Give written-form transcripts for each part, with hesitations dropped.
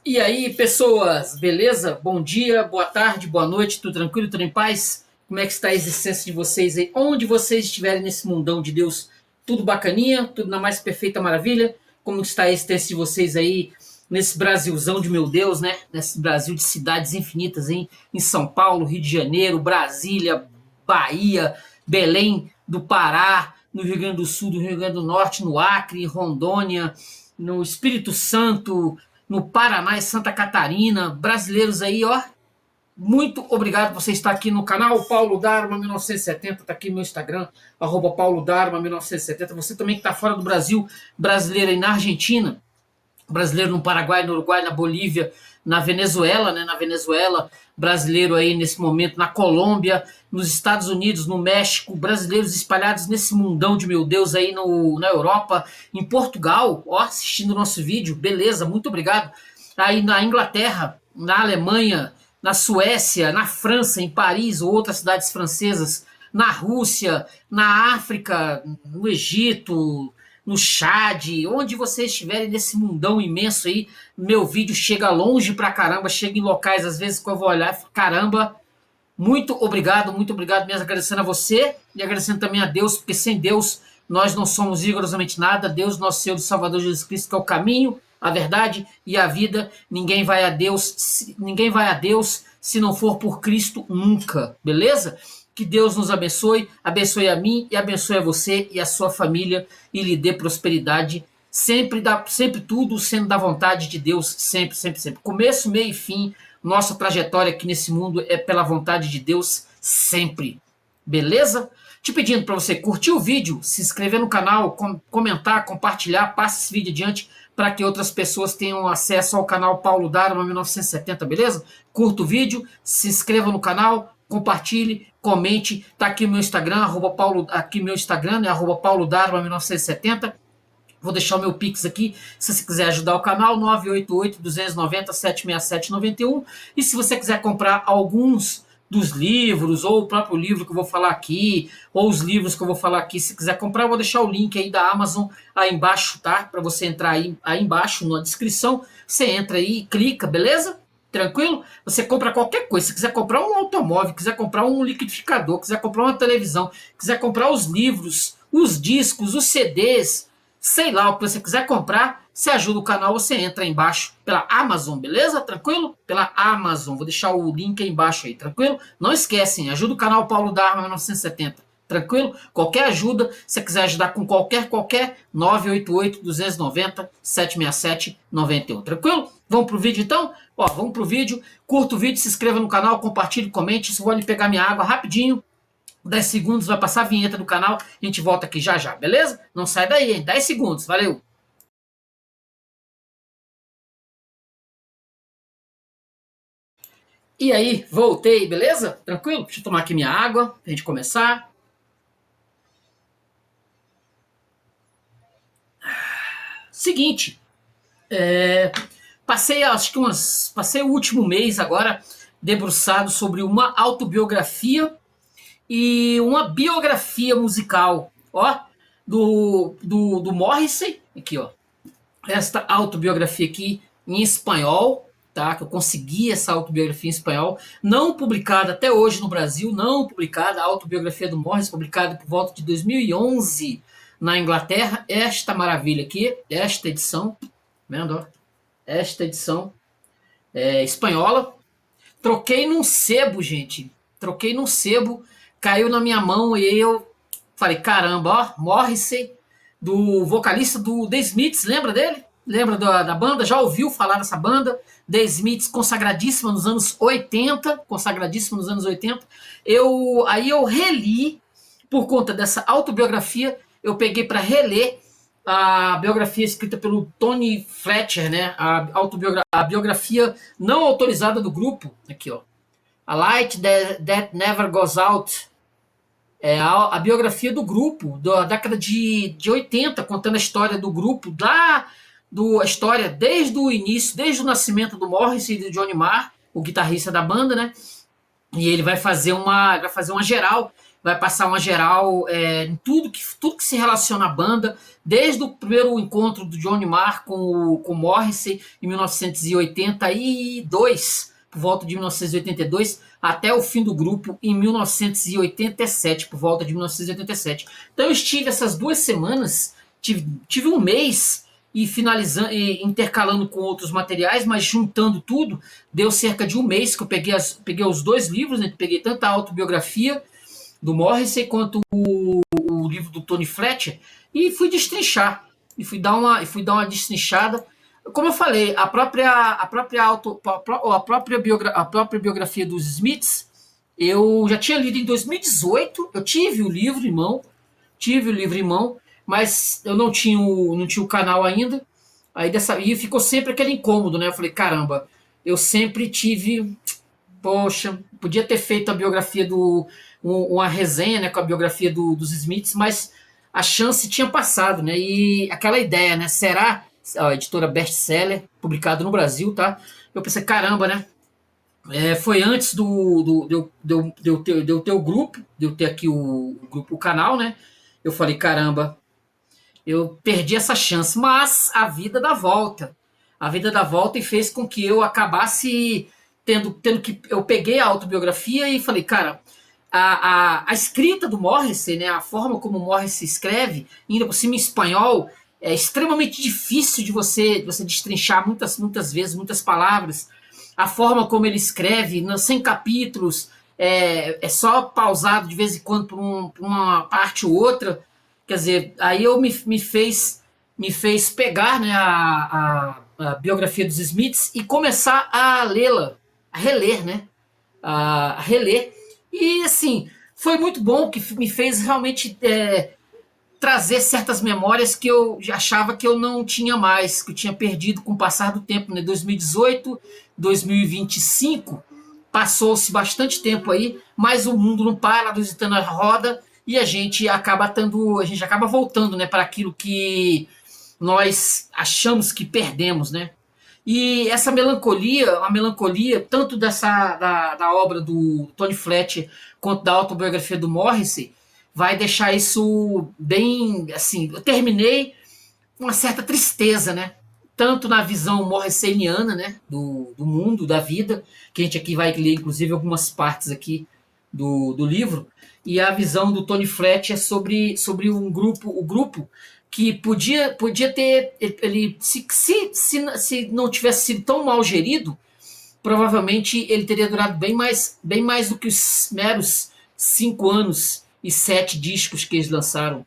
E aí, pessoas, beleza? Bom dia, boa tarde, boa noite, tudo tranquilo, tudo em paz? Como é que está a existência de vocês aí? Onde vocês estiverem nesse mundão de Deus, tudo bacaninha, tudo na mais perfeita maravilha? Como está a existência de vocês aí nesse Brasilzão de meu Deus, né? Nesse Brasil de cidades infinitas, hein? Em São Paulo, Rio de Janeiro, Brasília, Bahia, Belém do Pará, no Rio Grande do Sul, do Rio Grande do Norte, no Acre, Rondônia, no Espírito Santo, no Paraná e Santa Catarina, brasileiros aí, ó. Muito obrigado por você estar aqui no canal Paulo Dharma 1970, tá aqui no meu Instagram, arroba Paulo Dharma 1970. Você também que está fora do Brasil, brasileiro aí na Argentina, brasileiro no Paraguai, no Uruguai, na Bolívia, na Venezuela, né? Na Venezuela, brasileiro aí nesse momento na Colômbia, nos Estados Unidos, no México, brasileiros espalhados nesse mundão de meu Deus aí na Europa, em Portugal, ó, assistindo o nosso vídeo, beleza, muito obrigado. Aí na Inglaterra, na Alemanha, na Suécia, na França, em Paris ou outras cidades francesas, na Rússia, na África, no Egito, no Chad, onde vocês estiverem nesse mundão imenso aí, meu vídeo chega longe pra caramba, chega em locais às vezes que eu vou olhar, caramba, muito obrigado mesmo, agradecendo a você e agradecendo também a Deus, porque sem Deus nós não somos rigorosamente nada. Deus, nosso Senhor e Salvador Jesus Cristo, que é o caminho, a verdade e a vida. Ninguém vai a Deus se não for por Cristo nunca, beleza? Que Deus nos abençoe, abençoe a mim e abençoe a você e a sua família e lhe dê prosperidade. Sempre tudo sendo da vontade de Deus, sempre. Começo, meio e fim. Nossa trajetória aqui nesse mundo é pela vontade de Deus sempre. Beleza? Te pedindo para você curtir o vídeo, se inscrever no canal, comentar, compartilhar, passe esse vídeo adiante para que outras pessoas tenham acesso ao canal Paulo Dharma 1970, beleza? Curta o vídeo, se inscreva no canal, compartilhe, comente. Tá aqui o meu Instagram, né, arroba Paulo Dharma 1970. Vou deixar o meu Pix aqui, se você quiser ajudar o canal, 988-290-76791. E se você quiser comprar alguns dos livros, ou o próprio livro que eu vou falar aqui, ou os livros que eu vou falar aqui, se quiser comprar, eu vou deixar o link aí da Amazon aí embaixo, tá? Para você entrar aí embaixo na descrição. Você entra aí e clica, beleza? Tranquilo? Você compra qualquer coisa. Se quiser comprar um automóvel, quiser comprar um liquidificador, quiser comprar uma televisão, quiser comprar os livros, os discos, os CDs, sei lá, o que você quiser comprar, você ajuda o canal, você entra aí embaixo pela Amazon, beleza? Tranquilo? Pela Amazon, vou deixar o link aí embaixo aí, tranquilo? Não esquecem, ajuda o canal Paulo Dharma 1970, tranquilo? Qualquer ajuda, se você quiser ajudar com qualquer, 988-290-767-91, tranquilo? Vamos pro vídeo então? Ó, vamos pro vídeo, curta o vídeo, se inscreva no canal, compartilhe, comente, se vou ali pegar minha água rapidinho, 10 segundos, vai passar a vinheta do canal, a gente volta aqui já, beleza? Não sai daí, hein? 10 segundos, valeu! E aí, voltei, beleza? Tranquilo? Deixa eu tomar aqui minha água, pra gente começar. Seguinte, passei o último mês agora debruçado sobre uma autobiografia e uma biografia musical, ó, do Morrissey, aqui, ó. Esta autobiografia aqui em espanhol, tá? Que eu consegui essa autobiografia em espanhol, não publicada até hoje no Brasil, não publicada, a autobiografia do Morris, publicada por volta de 2011 na Inglaterra. Esta maravilha aqui, esta edição, vendo? Esta edição espanhola. Troquei num sebo, gente. Troquei num sebo, caiu na minha mão e eu falei, caramba, ó, Morrissey, do vocalista do The Smiths, lembra dele? Lembra da banda? Já ouviu falar dessa banda? The Smiths, consagradíssima nos anos 80, consagradíssima nos anos 80. Aí eu reli, por conta dessa autobiografia, eu peguei para reler a biografia escrita pelo Tony Fletcher, né? A biografia não autorizada do grupo, aqui, ó. A Light That Never Goes Out, é a biografia do grupo, da década de 80, contando a história do grupo, a história desde o início, desde o nascimento do Morrissey e do Johnny Marr, o guitarrista da banda, né? E ele vai fazer uma geral, vai passar uma geral em tudo que se relaciona à banda, desde o primeiro encontro do Johnny Marr com o Morrissey em 1982, por volta de 1982, até o fim do grupo em 1987, por volta de 1987. Então eu estive essas 2 semanas, tive um mês e finalizando, e intercalando com outros materiais, mas juntando tudo, deu cerca de um mês que eu peguei os 2 livros, né? Peguei tanto a autobiografia do Morrissey quanto o livro do Tony Fletcher e fui destrinchar e fui dar uma destrinchada. Como eu falei, a própria biografia dos Smiths eu já tinha lido em 2018. Eu tive o livro em mão, mas eu não tinha o canal ainda. E ficou sempre aquele incômodo, né? Eu falei, caramba, eu sempre tive, poxa, podia ter feito a biografia uma resenha, né, com a biografia dos Smiths, mas a chance tinha passado, né? E aquela ideia, né? Será a editora best-seller, publicado no Brasil, tá? Eu pensei, caramba, né? Foi antes de eu ter o grupo, de eu ter aqui o grupo, o canal, né? Eu falei, caramba, eu perdi essa chance, mas a vida dá volta. A vida dá volta e fez com que eu acabasse tendo que. Eu peguei a autobiografia e falei, cara, a escrita do Morrissey, né, a forma como o Morrissey escreve, ainda por cima em espanhol, é extremamente difícil de você destrinchar muitas vezes, muitas palavras. A forma como ele escreve, sem capítulos, é só pausado de vez em quando por uma parte ou outra. Quer dizer, aí me fez pegar, né, a biografia dos Smiths e começar a lê-la, a reler, né? A reler. E assim, foi muito bom, que me fez realmente trazer certas memórias que eu achava que eu não tinha mais, que eu tinha perdido com o passar do tempo, né? 2018, 2025, passou-se bastante tempo aí, mas o mundo não para, visitando a roda, e a gente acaba voltando, né, para aquilo que nós achamos que perdemos, né? E essa melancolia, a melancolia tanto da obra do Tony Fletcher quanto da autobiografia do Morrissey, vai deixar isso bem, assim, eu terminei com uma certa tristeza, né? Tanto na visão morrisseyniana, né, do mundo, da vida, que a gente aqui vai ler, inclusive, algumas partes aqui do livro, e a visão do Tony Fletcher sobre o grupo que podia ter, ele se não tivesse sido tão mal gerido, provavelmente ele teria durado bem mais do que os meros 5 anos e 7 discos que eles lançaram.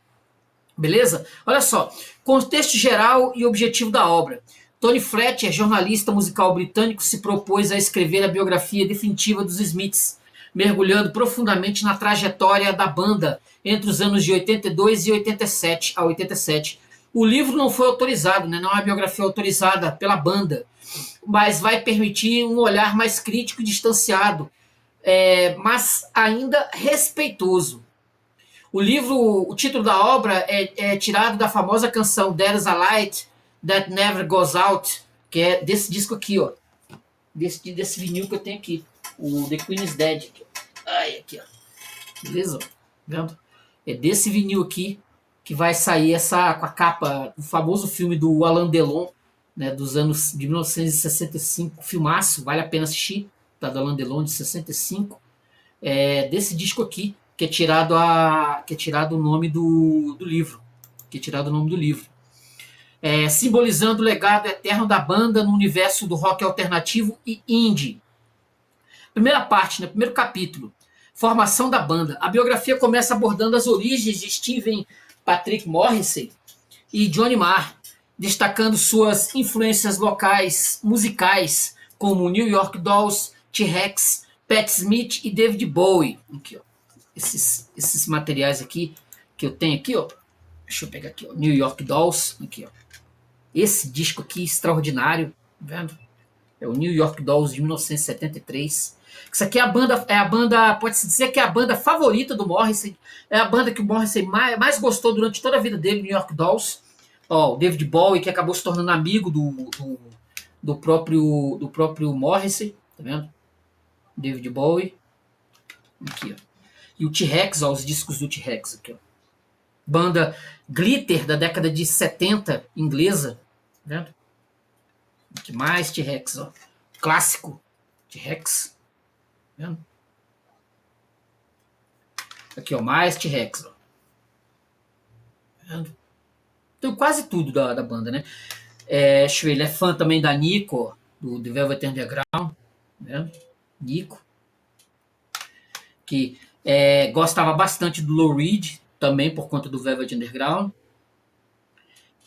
Beleza? Olha só, contexto geral e objetivo da obra. Tony Fletcher, jornalista musical britânico, se propôs a escrever a biografia definitiva dos Smiths, mergulhando profundamente na trajetória da banda entre os anos de 82 e 87 a 87. O livro não foi autorizado, né? Não é uma biografia autorizada pela banda, mas vai permitir um olhar mais crítico e distanciado, mas ainda respeitoso. O título da obra é tirado da famosa canção There's a Light That Never Goes Out, que é desse disco aqui, ó. Desse vinil que eu tenho aqui. O The Queen is Dead. Aqui, aqui, ó. Beleza? Vendo? É desse vinil aqui que vai sair com a capa do famoso filme do Alain Delon, né, dos anos de 1965. Filmaço, vale a pena assistir. Tá, do Alain Delon, de 65. Desse disco aqui, que é tirado o nome do livro. Que é tirado o nome do livro. Simbolizando o legado eterno da banda no universo do rock alternativo e indie. Primeira parte, né, primeiro capítulo. Formação da banda. A biografia começa abordando as origens de Stephen Patrick Morrissey e Johnny Marr, destacando suas influências locais musicais, como New York Dolls, T-Rex, Pat Smith e David Bowie. Aqui, ó. Esses materiais aqui que eu tenho aqui, ó. Deixa eu pegar aqui, ó. New York Dolls, aqui, ó. Esse disco aqui extraordinário, tá vendo? É o New York Dolls de 1973. Isso aqui é a banda, pode-se dizer que é a banda favorita do Morrissey. É a banda que o Morrissey mais gostou durante toda a vida dele, New York Dolls. Ó, o David Bowie, que acabou se tornando amigo do próprio Morrissey, tá vendo? David Bowie. Aqui, ó. E o T-Rex, ó, os discos do T-Rex aqui, ó. Banda Glitter, da década de 70, inglesa. Tá vendo? Aqui mais T-Rex, ó. Clássico T-Rex. Tá vendo? Aqui, ó, mais T-Rex, ó. Tá vendo? Tem quase tudo da banda, né? Deixa eu ver, ele é fã também da Nico, do The Velvet Underground, né? Nico, que gostava bastante do Lou Reed, também por conta do Velvet Underground.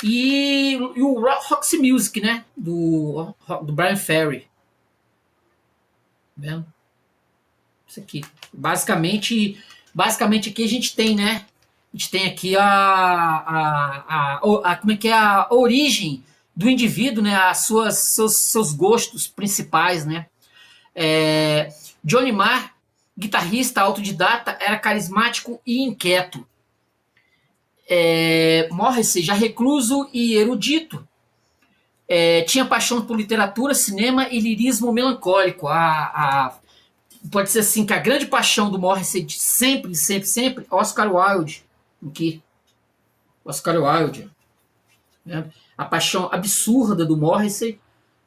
E o Roxy Music, né? Do Brian Ferry. Vendo? Isso aqui. Basicamente aqui a gente tem, né? A gente tem aqui como é que é a origem do indivíduo, né? Seus gostos principais, né? Johnny Marr, guitarrista autodidata, era carismático e inquieto. Morrissey, já recluso e erudito, tinha paixão por literatura, cinema e lirismo melancólico. Pode ser assim que a grande paixão do Morrissey de sempre, Oscar Wilde. Aqui. Oscar Wilde. Né? A paixão absurda do Morrissey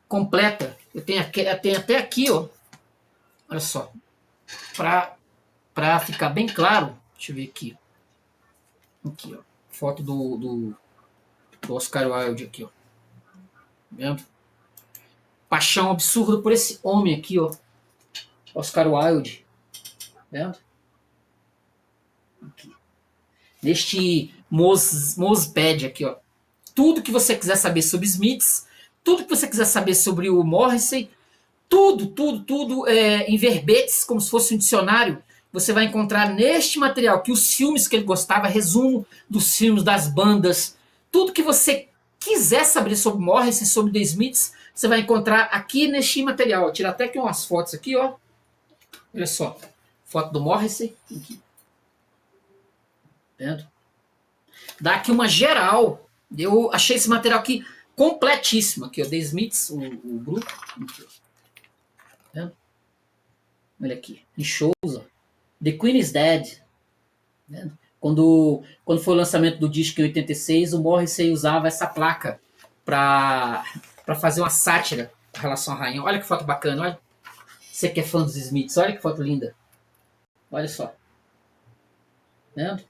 completa. Eu tenho até aqui, ó. Olha só. Para ficar bem claro, deixa eu ver aqui. Aqui, ó. Foto do Oscar Wilde aqui, ó. Vendo? Paixão absurda por esse homem aqui, ó. Oscar Wilde. Vendo? Aqui. Neste Mosepad aqui, ó. Tudo que você quiser saber sobre Smiths, tudo que você quiser saber sobre o Morrissey, tudo em verbetes, como se fosse um dicionário, você vai encontrar neste material, que os filmes que ele gostava, resumo dos filmes, das bandas, tudo que você quiser saber sobre Morrissey, sobre The Smiths, você vai encontrar aqui neste material. Vou tirar até aqui umas fotos aqui, ó. Olha só, foto do Morrissey. Aqui. Vendo? Dá aqui uma geral. Eu achei esse material aqui completíssimo. Aqui, ó, The Smiths, o grupo. Aqui, ó. Olha aqui, em shows, ó. The Queen is Dead. Vendo? Quando foi o lançamento do disco em 86, o Morrissey usava essa placa para fazer uma sátira em relação à rainha. Olha que foto bacana, olha. Você que é fã dos Smiths, olha que foto linda. Olha só. Vendo?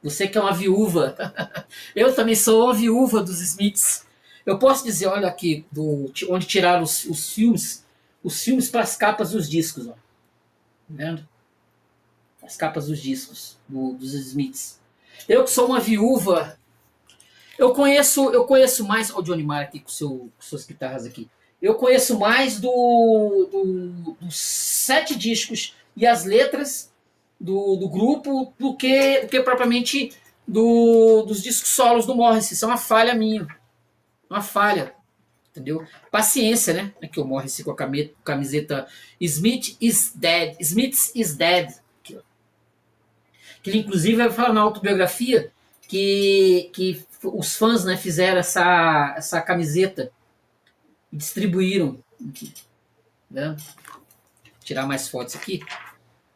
Você que é uma viúva. Eu também sou uma viúva dos Smiths. Eu posso dizer, olha aqui, onde tiraram os filmes para as capas dos discos. Ó. Vendo? As capas dos discos dos Smiths. Eu que sou uma viúva, eu conheço mais o Johnny Marr aqui com suas guitarras aqui. Eu conheço mais dos 7 discos e as letras do grupo do que propriamente dos discos solos do Morrissey. Isso é uma falha minha. Uma falha. Entendeu? Paciência, né? Aqui o Morrissey com a camiseta Smith is Dead. Smith is Dead. Aqui, que ele inclusive vai falar na autobiografia que os fãs, né, fizeram essa camiseta e distribuíram. Aqui. Né? Vou tirar mais fotos aqui.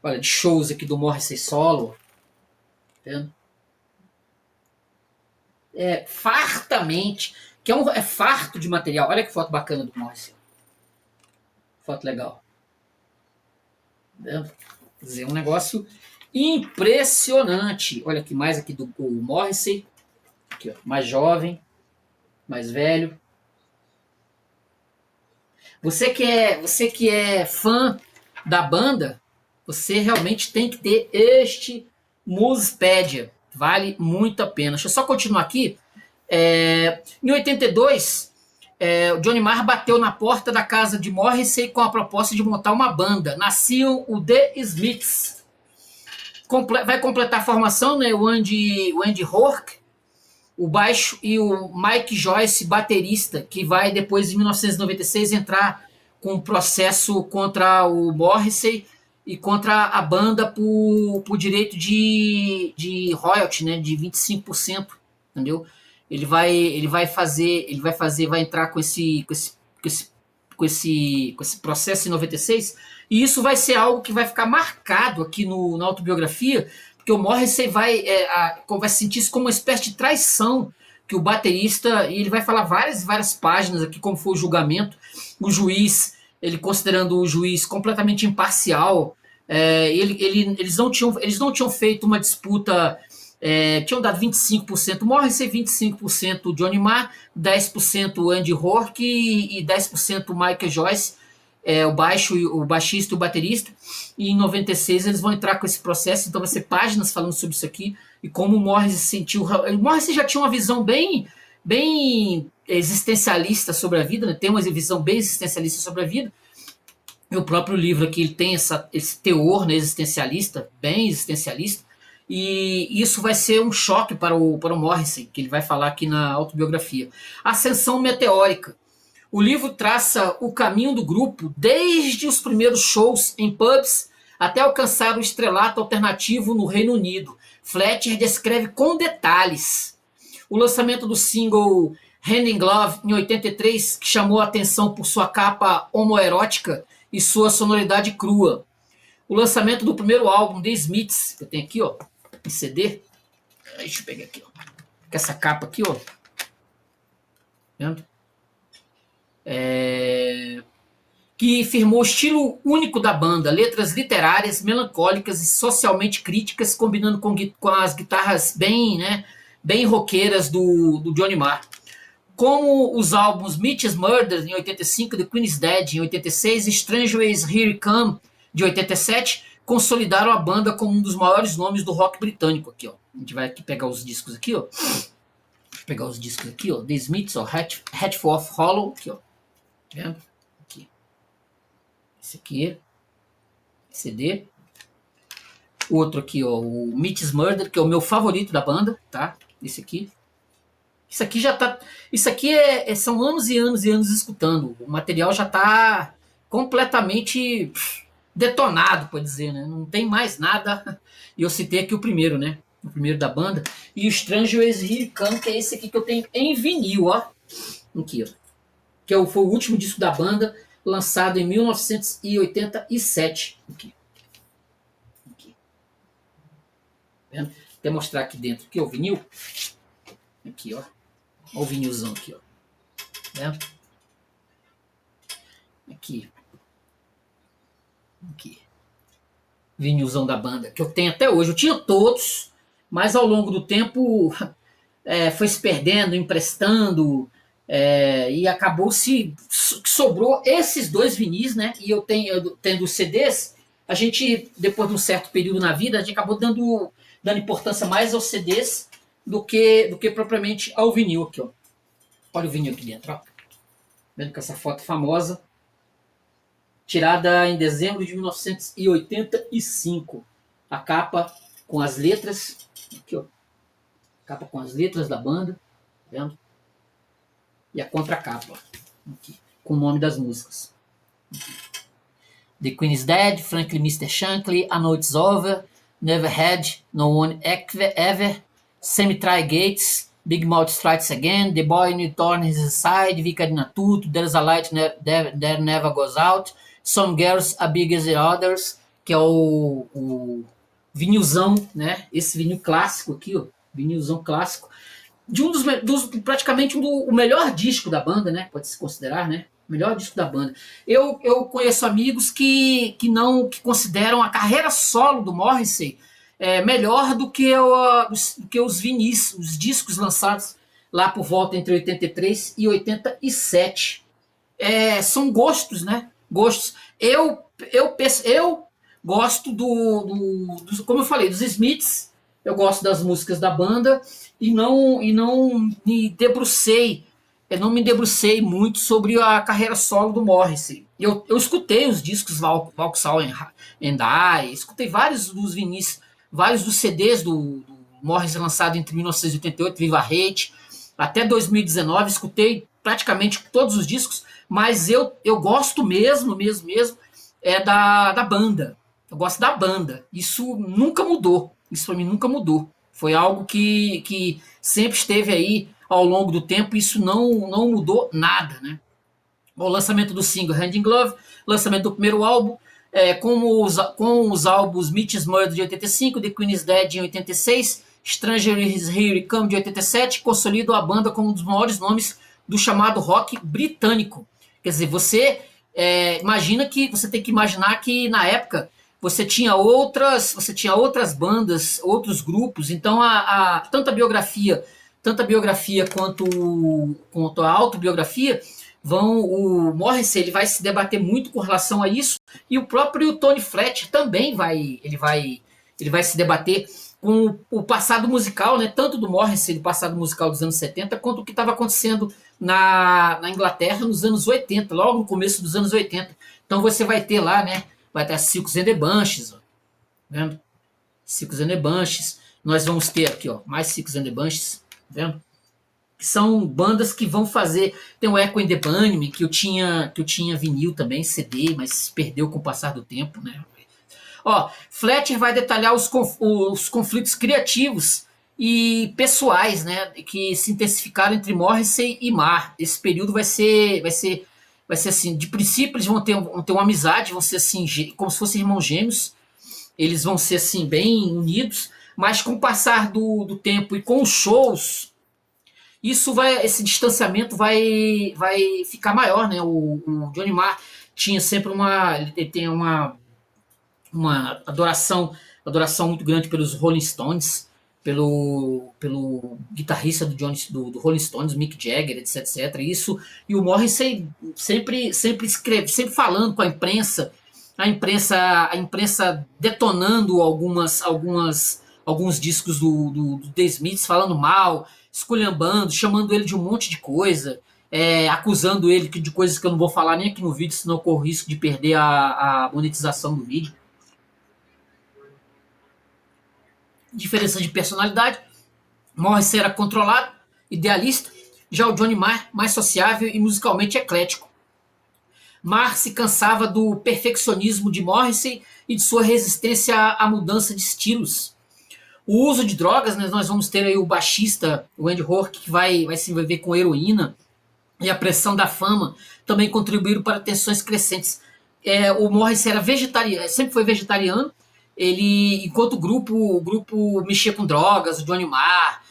Olha, de shows aqui do Morrissey solo. Vendo? Fartamente. Que é farto de material. Olha que foto bacana do Morrissey. Foto legal. Vendo? Quer dizer, um negócio impressionante. Olha aqui mais aqui do Morrissey. Aqui, ó, mais jovem, mais velho. Você que é fã da banda, você realmente tem que ter este Musepedia. Vale muito a pena. Deixa eu só continuar aqui. Em 82, o Johnny Marr bateu na porta da casa de Morrissey com a proposta de montar uma banda. Nasciam o The Smiths. Vai completar a formação, né, o Andy Rourke, o baixo, e o Mike Joyce, baterista, que vai depois, em 1996, entrar com um processo contra o Morrissey e contra a banda por direito de royalty, né, de 25%, entendeu? Ele vai entrar com esse com esse processo em 96, e isso vai ser algo que vai ficar marcado aqui na autobiografia, porque o Morrissey vai sentir isso como uma espécie de traição que o baterista, e ele vai falar várias páginas aqui, como foi o julgamento, o juiz, ele considerando o juiz completamente imparcial, eles não tinham feito uma disputa, tinham dado 25%, Morrissey 25%, Johnny Marr, 10% Andy Rourke e 10% Michael Joyce, o baixista e o baterista, e em 96 eles vão entrar com esse processo, então vai ser páginas falando sobre isso aqui, e como o Morrissey sentiu. O Morrissey já tinha uma visão bem existencialista sobre a vida, né? Tem uma visão bem existencialista sobre a vida, e o próprio livro aqui ele tem esse teor, né, existencialista, bem existencialista, e isso vai ser um choque para o Morrissey, que ele vai falar aqui na autobiografia. Ascensão meteórica. O livro traça o caminho do grupo desde os primeiros shows em pubs até alcançar o estrelato alternativo no Reino Unido. Fletcher descreve com detalhes o lançamento do single Hand in Glove em 83, que chamou a atenção por sua capa homoerótica e sua sonoridade crua. O lançamento do primeiro álbum The Smiths, que eu tenho aqui, ó, em CD. Deixa eu pegar aqui, ó. Com essa capa aqui, ó. Vendo? Que firmou o estilo único da banda, letras literárias, melancólicas e socialmente críticas, combinando com as guitarras bem roqueiras do Johnny Marr. Como os álbuns Mitch's Murder, em 85, The Queen's Dead, em 86, e Strange Ways Here It Come, de 87, consolidaram a banda como um dos maiores nomes do rock britânico. Aqui, ó. A gente vai aqui pegar os discos aqui, ó. Pegar os discos aqui, ó. The Smiths, ó. Hatchforth Hollow, aqui, ó. Vendo? Aqui. Esse aqui. CD. O outro aqui, ó. O Mitch's Murder, que é o meu favorito da banda, tá? Esse aqui. Isso aqui já tá. Isso aqui são anos e anos e anos escutando. O material já tá completamente detonado, pode dizer, né? Não tem mais nada. E eu citei aqui o primeiro, né? O primeiro da banda. E o Strange Ways Here Come, que é esse aqui que eu tenho em vinil, ó. Aqui, ó. Que foi o último disco da banda, lançado em 1987. Aqui. Vendo? Até mostrar aqui dentro. Aqui, ó, o vinil. Aqui, ó. Olha o vinilzão aqui, ó. Vendo? Aqui. Vinilzão da banda, que eu tenho até hoje. Eu tinha todos, mas ao longo do tempo foi se perdendo, emprestando, e acabou sobrou esses dois vinis, né? E eu tendo os CDs, a gente, depois de um certo período na vida, a gente acabou dando importância mais aos CDs do que propriamente ao vinil aqui, ó. Olha o vinil aqui dentro, ó. Vendo com essa foto famosa, tirada em dezembro de 1985. A capa com as letras, aqui, ó. Capa com as letras da banda, tá vendo? E a contracapa, aqui, com o nome das músicas. Aqui. The Queen is Dead, Frankly Mr. Shankly, A Noite's Over, Never Had, No One Ever, Cemetery Gates, Big Mouth Strikes Again, The Boy New Torn His Side, Vicarina Tudo, There's a Light That Never Goes Out, Some Girls Are Bigger Than Others, que é o vinilzão, né? Esse vinil clássico aqui, ó, vinilzão clássico, de praticamente o melhor disco da banda, né? Pode se considerar, né? O melhor disco da banda. Eu conheço amigos que consideram a carreira solo do Morrissey melhor do que os vinis, os discos lançados lá por volta entre 83 e 87. São gostos, né? Gostos. Eu gosto como eu falei, dos Smiths. Eu gosto das músicas da banda e não me debrucei muito sobre a carreira solo do Morrissey. Eu escutei os discos Vauxhall and I, escutei vários dos vinis, vários dos CDs do Morrissey lançado entre 1988, Viva Hate, até 2019, escutei praticamente todos os discos, mas eu gosto mesmo da banda. Eu gosto da banda. Isso nunca mudou. Isso para mim nunca mudou. Foi algo que sempre esteve aí ao longo do tempo. Isso não mudou nada, né? o lançamento do single Hand in Glove, lançamento do primeiro álbum, com os álbuns Meat Murder de 85, The Queen is Dead em 86, Stranger is Here Come de 87, consolidam a banda como um dos maiores nomes do chamado rock britânico. Quer dizer, imagina que você tem que imaginar que na época você tinha outras bandas, outros grupos, então tanto a biografia quanto a autobiografia o Morrissey ele vai se debater muito com relação a isso, e o próprio Tony Fletcher também ele vai se debater com o passado musical, né, tanto do Morrissey, do passado musical dos anos 70, quanto o que estava acontecendo na Inglaterra nos anos 80, logo no começo dos anos 80. Então você vai ter lá, né, vai ter a Silks and the Bunches, ó, vendo? Silks and the Bunches. Nós vamos ter aqui, ó, mais Silks and the Bunches, vendo? Que são bandas que vão fazer. Tem o Echo and the Bunnymen, que eu tinha vinil também, CD, mas perdeu com o passar do tempo, né? Ó, Fletcher vai detalhar os conflitos criativos e pessoais, né, que se intensificaram entre Morrissey e Marr. Esse período vai ser assim, de princípio eles vão ter uma amizade, vão ser assim, como se fossem irmãos gêmeos, eles vão ser assim bem unidos, mas com o passar do tempo e com os shows, esse distanciamento vai ficar maior, né? O Johnny Marr tinha sempre ele tem uma adoração muito grande pelos Rolling Stones, pelo guitarrista do Rolling Stones, Mick Jagger, etc. E o Morrissey sempre escreve, sempre falando com a imprensa detonando alguns discos do The Smiths, falando mal, esculhambando, chamando ele de um monte de coisa, acusando ele de coisas que eu não vou falar nem aqui no vídeo, senão eu corro risco de perder a monetização do vídeo. Diferença de personalidade. Morrissey era controlado, idealista, já o Johnny Marr mais sociável e musicalmente eclético. Marr se cansava do perfeccionismo de Morrissey e de sua resistência à mudança de estilos. O uso de drogas, né, nós vamos ter aí o baixista, o Andy Rourke, que vai se envolver com heroína, e a pressão da fama também contribuíram para tensões crescentes. O Morrissey era vegetariano, sempre foi vegetariano. Ele, enquanto o grupo mexia com drogas, o Johnny Marr,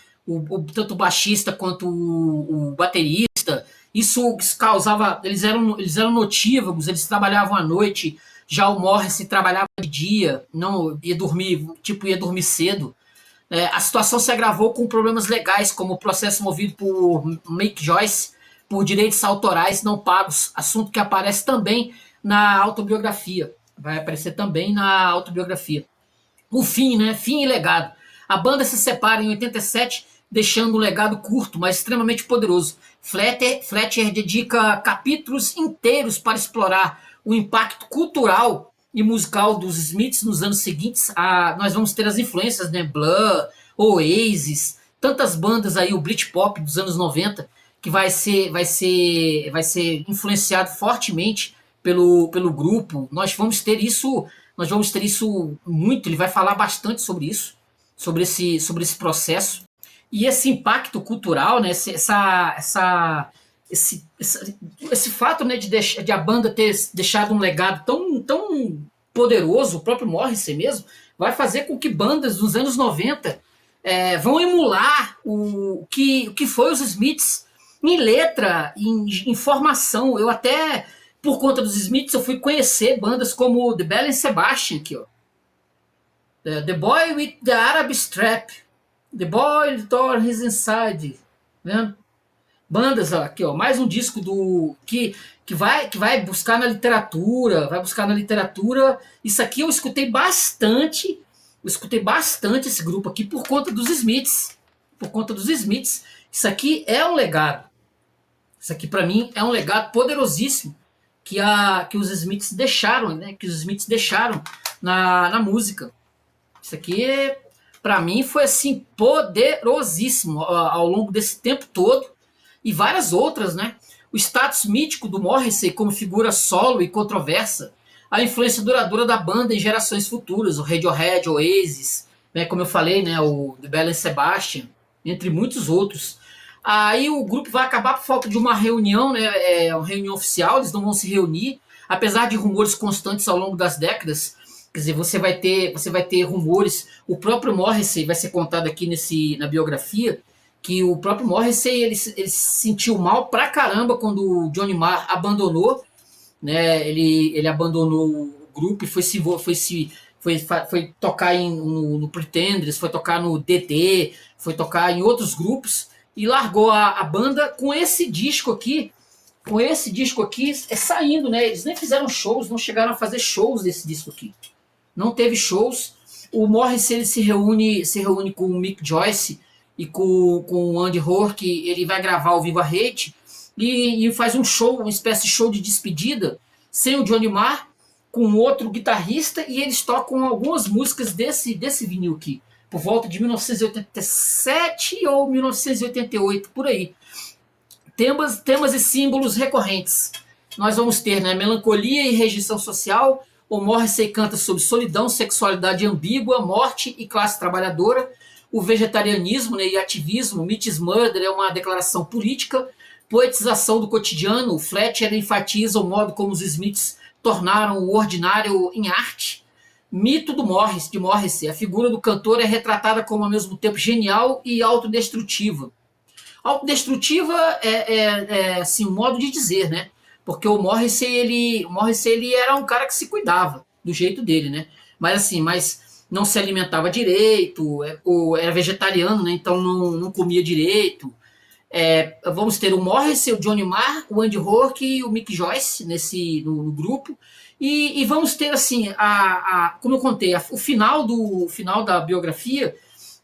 tanto o baixista quanto o baterista, isso causava, eles eram notívagos, eles trabalhavam à noite, já o Morrissey trabalhava de dia, não ia dormir cedo. A situação se agravou com problemas legais, como o processo movido por Mick Joyce por direitos autorais não pagos, assunto que aparece também na autobiografia. Vai aparecer também na autobiografia. O fim, né? Fim e legado. A banda se separa em 87, deixando um legado curto, mas extremamente poderoso. Fletcher dedica capítulos inteiros para explorar o impacto cultural e musical dos Smiths nos anos seguintes. Nós vamos ter as influências, né? Blur, Oasis, tantas bandas aí, o Britpop dos anos 90, que vai ser influenciado fortemente pelo grupo. Nós vamos ter isso muito. Ele vai falar bastante sobre isso, sobre esse processo e esse impacto cultural, né? Esse fato, né, de a banda ter deixado um legado tão poderoso, o próprio Morrissey mesmo, vai fazer com que bandas dos anos 90 vão emular o que foi os Smiths em letra, em formação. Eu até, por conta dos Smiths, eu fui conhecer bandas como The Bell and Sebastian, aqui, ó. The Boy with the Arab Strap, The Boy Tore His Inside, né? Bandas, ó, aqui, ó, mais um disco que vai buscar na literatura, Isso aqui eu escutei bastante esse grupo aqui por conta dos Smiths. Isso aqui é um legado. Isso aqui, para mim, é um legado poderosíssimo que os Smiths deixaram, né? Que os Smiths deixaram na música. Isso aqui, para mim, foi assim poderosíssimo ao longo desse tempo todo, e várias outras, né? O status mítico do Morrissey como figura solo e controversa, a influência duradoura da banda em gerações futuras, o Radiohead, o Oasis, né? Como eu falei, né? O The Bell and Sebastian, entre muitos outros. Aí o grupo vai acabar por falta de uma reunião, né? Uma reunião oficial, eles não vão se reunir, apesar de rumores constantes ao longo das décadas. Quer dizer, você vai ter rumores. O próprio Morrissey vai ser contado aqui na biografia que o próprio Morrissey ele se sentiu mal pra caramba quando o Johnny Marr abandonou, né? Ele abandonou o grupo e foi tocar no Pretenders, foi tocar no DD, foi tocar em outros grupos e largou a banda com esse disco aqui. Com esse disco aqui saindo, né? Eles nem fizeram shows, não chegaram a fazer shows desse disco aqui. Não teve shows. O Morrissey ele se reúne com o Mick Joyce e com o Andy Rourke. Ele vai gravar o Viva Hate e faz um show, uma espécie de show de despedida, sem o Johnny Marr, com outro guitarrista, e eles tocam algumas músicas desse vinil aqui, por volta de 1987 ou 1988, por aí. Temas e símbolos recorrentes. Nós vamos ter, né, melancolia e rejeição social. O Morrissey canta sobre solidão, sexualidade ambígua, morte e classe trabalhadora. O vegetarianismo, né, e ativismo. Meat Murder é uma declaração política. Poetização do cotidiano. O Fletcher enfatiza o modo como os Smiths tornaram o ordinário em arte. Mito de Morrissey. A figura do cantor é retratada como ao mesmo tempo genial e autodestrutiva. Autodestrutiva é assim, um modo de dizer, né? Porque o Morrissey ele era um cara que se cuidava do jeito dele, né? Mas não se alimentava direito, ou era vegetariano, né? Então não comia direito. Vamos ter o Morrissey, o Johnny Marr, o Andy Rourke e o Mick Joyce no grupo. E vamos ter, assim, como eu contei, o final da biografia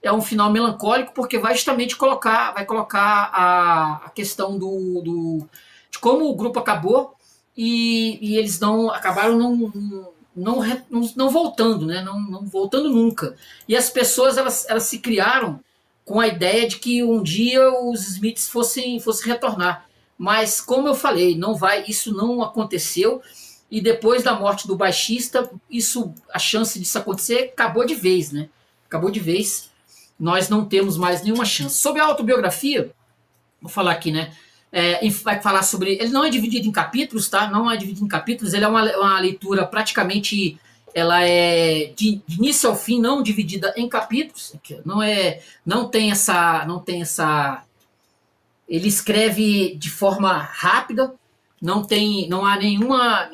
é um final melancólico, porque vai justamente colocar a questão de como o grupo acabou e eles acabaram não voltando, né? Não voltando nunca. E as pessoas elas se criaram com a ideia de que um dia os Smiths fossem retornar. Mas, como eu falei, isso não aconteceu. E depois da morte do baixista, a chance disso acontecer acabou de vez, né? Acabou de vez. Nós não temos mais nenhuma chance. Sobre a autobiografia, vou falar aqui, né? Vai falar sobre. Ele não é dividido em capítulos, tá? Não é dividido em capítulos. Ele é uma leitura praticamente. Ela é de início ao fim, não dividida em capítulos. Não tem essa. Ele escreve de forma rápida. Não há nenhuma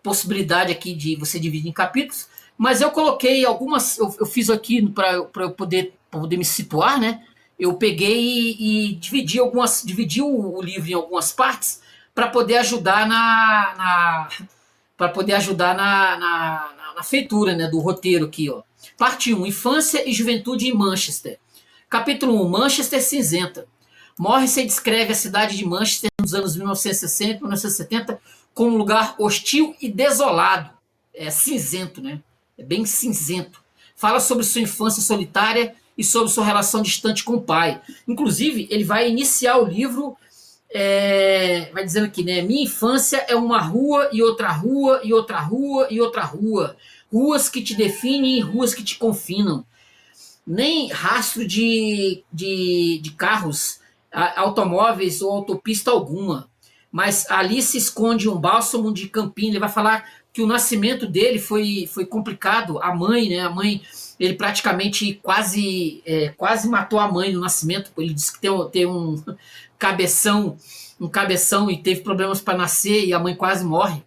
possibilidade aqui de você dividir em capítulos. Mas eu coloquei algumas. Eu fiz aqui para eu poder me situar, né? Eu peguei e dividi o livro em algumas partes para poder ajudar na feitura, né, do roteiro aqui, ó. Parte 1, Infância e Juventude em Manchester. Capítulo 1, Manchester cinzenta. Morrissey descreve a cidade de Manchester nos anos 1960 e 1970 como um lugar hostil e desolado. É cinzento, né? É bem cinzento. Fala sobre sua infância solitária e sobre sua relação distante com o pai. Inclusive, ele vai iniciar o livro, vai dizendo aqui, né? Minha infância é uma rua e outra rua e outra rua e outra rua. Ruas que te definem e ruas que te confinam. Nem rastro de carros, automóveis ou autopista alguma. Mas ali se esconde um bálsamo de Campina. Ele vai falar que o nascimento dele foi complicado. A mãe, né? Ele praticamente quase matou a mãe no nascimento. Ele disse que tem um cabeção e teve problemas para nascer e a mãe quase morre.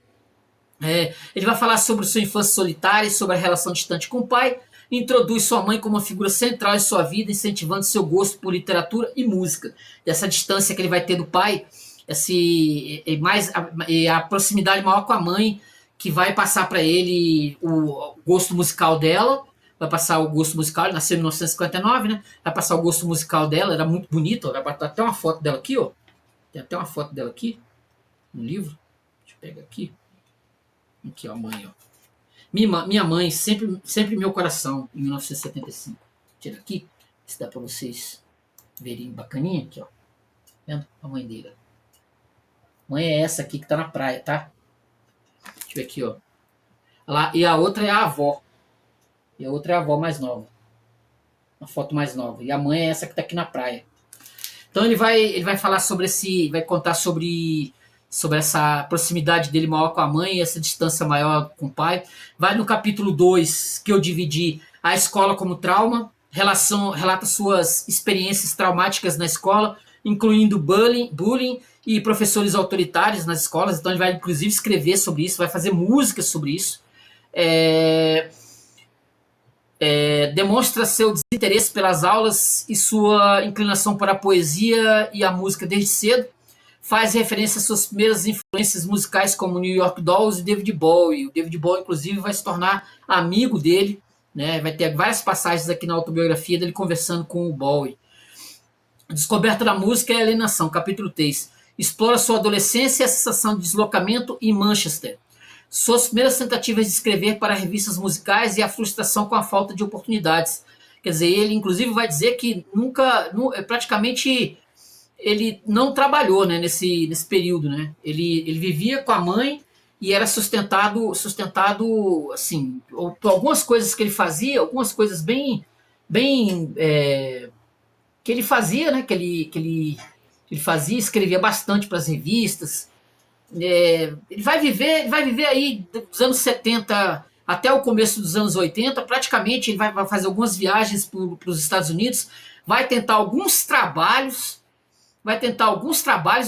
Ele vai falar sobre sua infância solitária e sobre a relação distante com o pai. Introduz sua mãe como uma figura central em sua vida, incentivando seu gosto por literatura e música. Dessa distância que ele vai ter do pai, a proximidade maior com a mãe, que vai passar para ele o gosto musical dela. Vai passar o gosto musical, ele nasceu em 1959, né? Vai passar o gosto musical dela, era muito bonita. Vai botar até uma foto dela aqui, ó. Tem até uma foto dela aqui no livro. Deixa eu pegar aqui. Aqui, ó, a mãe, ó. Minha mãe, sempre meu coração, em 1975. Tira aqui, se dá para vocês verem bacaninha aqui, ó. Vendo? A mãe dele. Mãe é essa aqui que tá na praia, tá? Deixa eu ver aqui, ó. Lá, e a outra é a avó. E a outra é a avó mais nova. Uma foto mais nova. E a mãe é essa que tá aqui na praia. Então ele vai falar sobre vai contar sobre essa proximidade dele maior com a mãe e essa distância maior com o pai. Vai no capítulo 2 que eu dividi a escola como trauma, relata suas experiências traumáticas na escola, incluindo bullying e professores autoritários nas escolas. Então ele vai inclusive escrever sobre isso, vai fazer música sobre isso. Demonstra seu desinteresse pelas aulas e sua inclinação para a poesia e a música desde cedo. Faz referência às suas primeiras influências musicais como New York Dolls e David Bowie. O David Bowie, inclusive, vai se tornar amigo dele, né? Vai ter várias passagens aqui na autobiografia dele conversando com o Bowie. A descoberta da música e a alienação, capítulo 3. Explora sua adolescência e a sensação de deslocamento em Manchester. Suas primeiras tentativas de escrever para revistas musicais e a frustração com a falta de oportunidades. Quer dizer, ele inclusive vai dizer que praticamente ele não trabalhou, né, nesse período, né? Ele vivia com a mãe e era sustentado assim, por algumas coisas que ele fazia, algumas coisas bem que ele fazia, né? Que ele fazia, escrevia bastante para as revistas. Ele vai viver aí dos anos 70 até o começo dos anos 80, praticamente ele vai fazer algumas viagens para os Estados Unidos, vai tentar alguns trabalhos,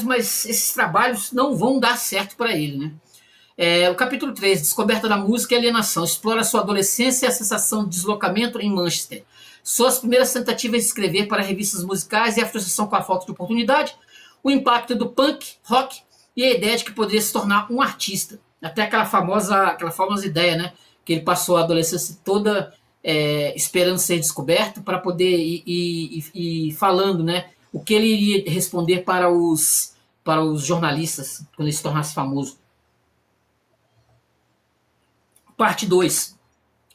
mas esses trabalhos não vão dar certo para ele, né? O capítulo 3, Descoberta da Música e Alienação, explora sua adolescência e a sensação de deslocamento em Manchester, suas primeiras tentativas de escrever para revistas musicais e a frustração com a falta de oportunidade, o impacto do punk, rock e a ideia de que poderia se tornar um artista. Até aquela famosa ideia, né? Que ele passou a adolescência toda esperando ser descoberto para poder ir falando, né? O que ele iria responder para os jornalistas quando ele se tornasse famoso. Parte 2.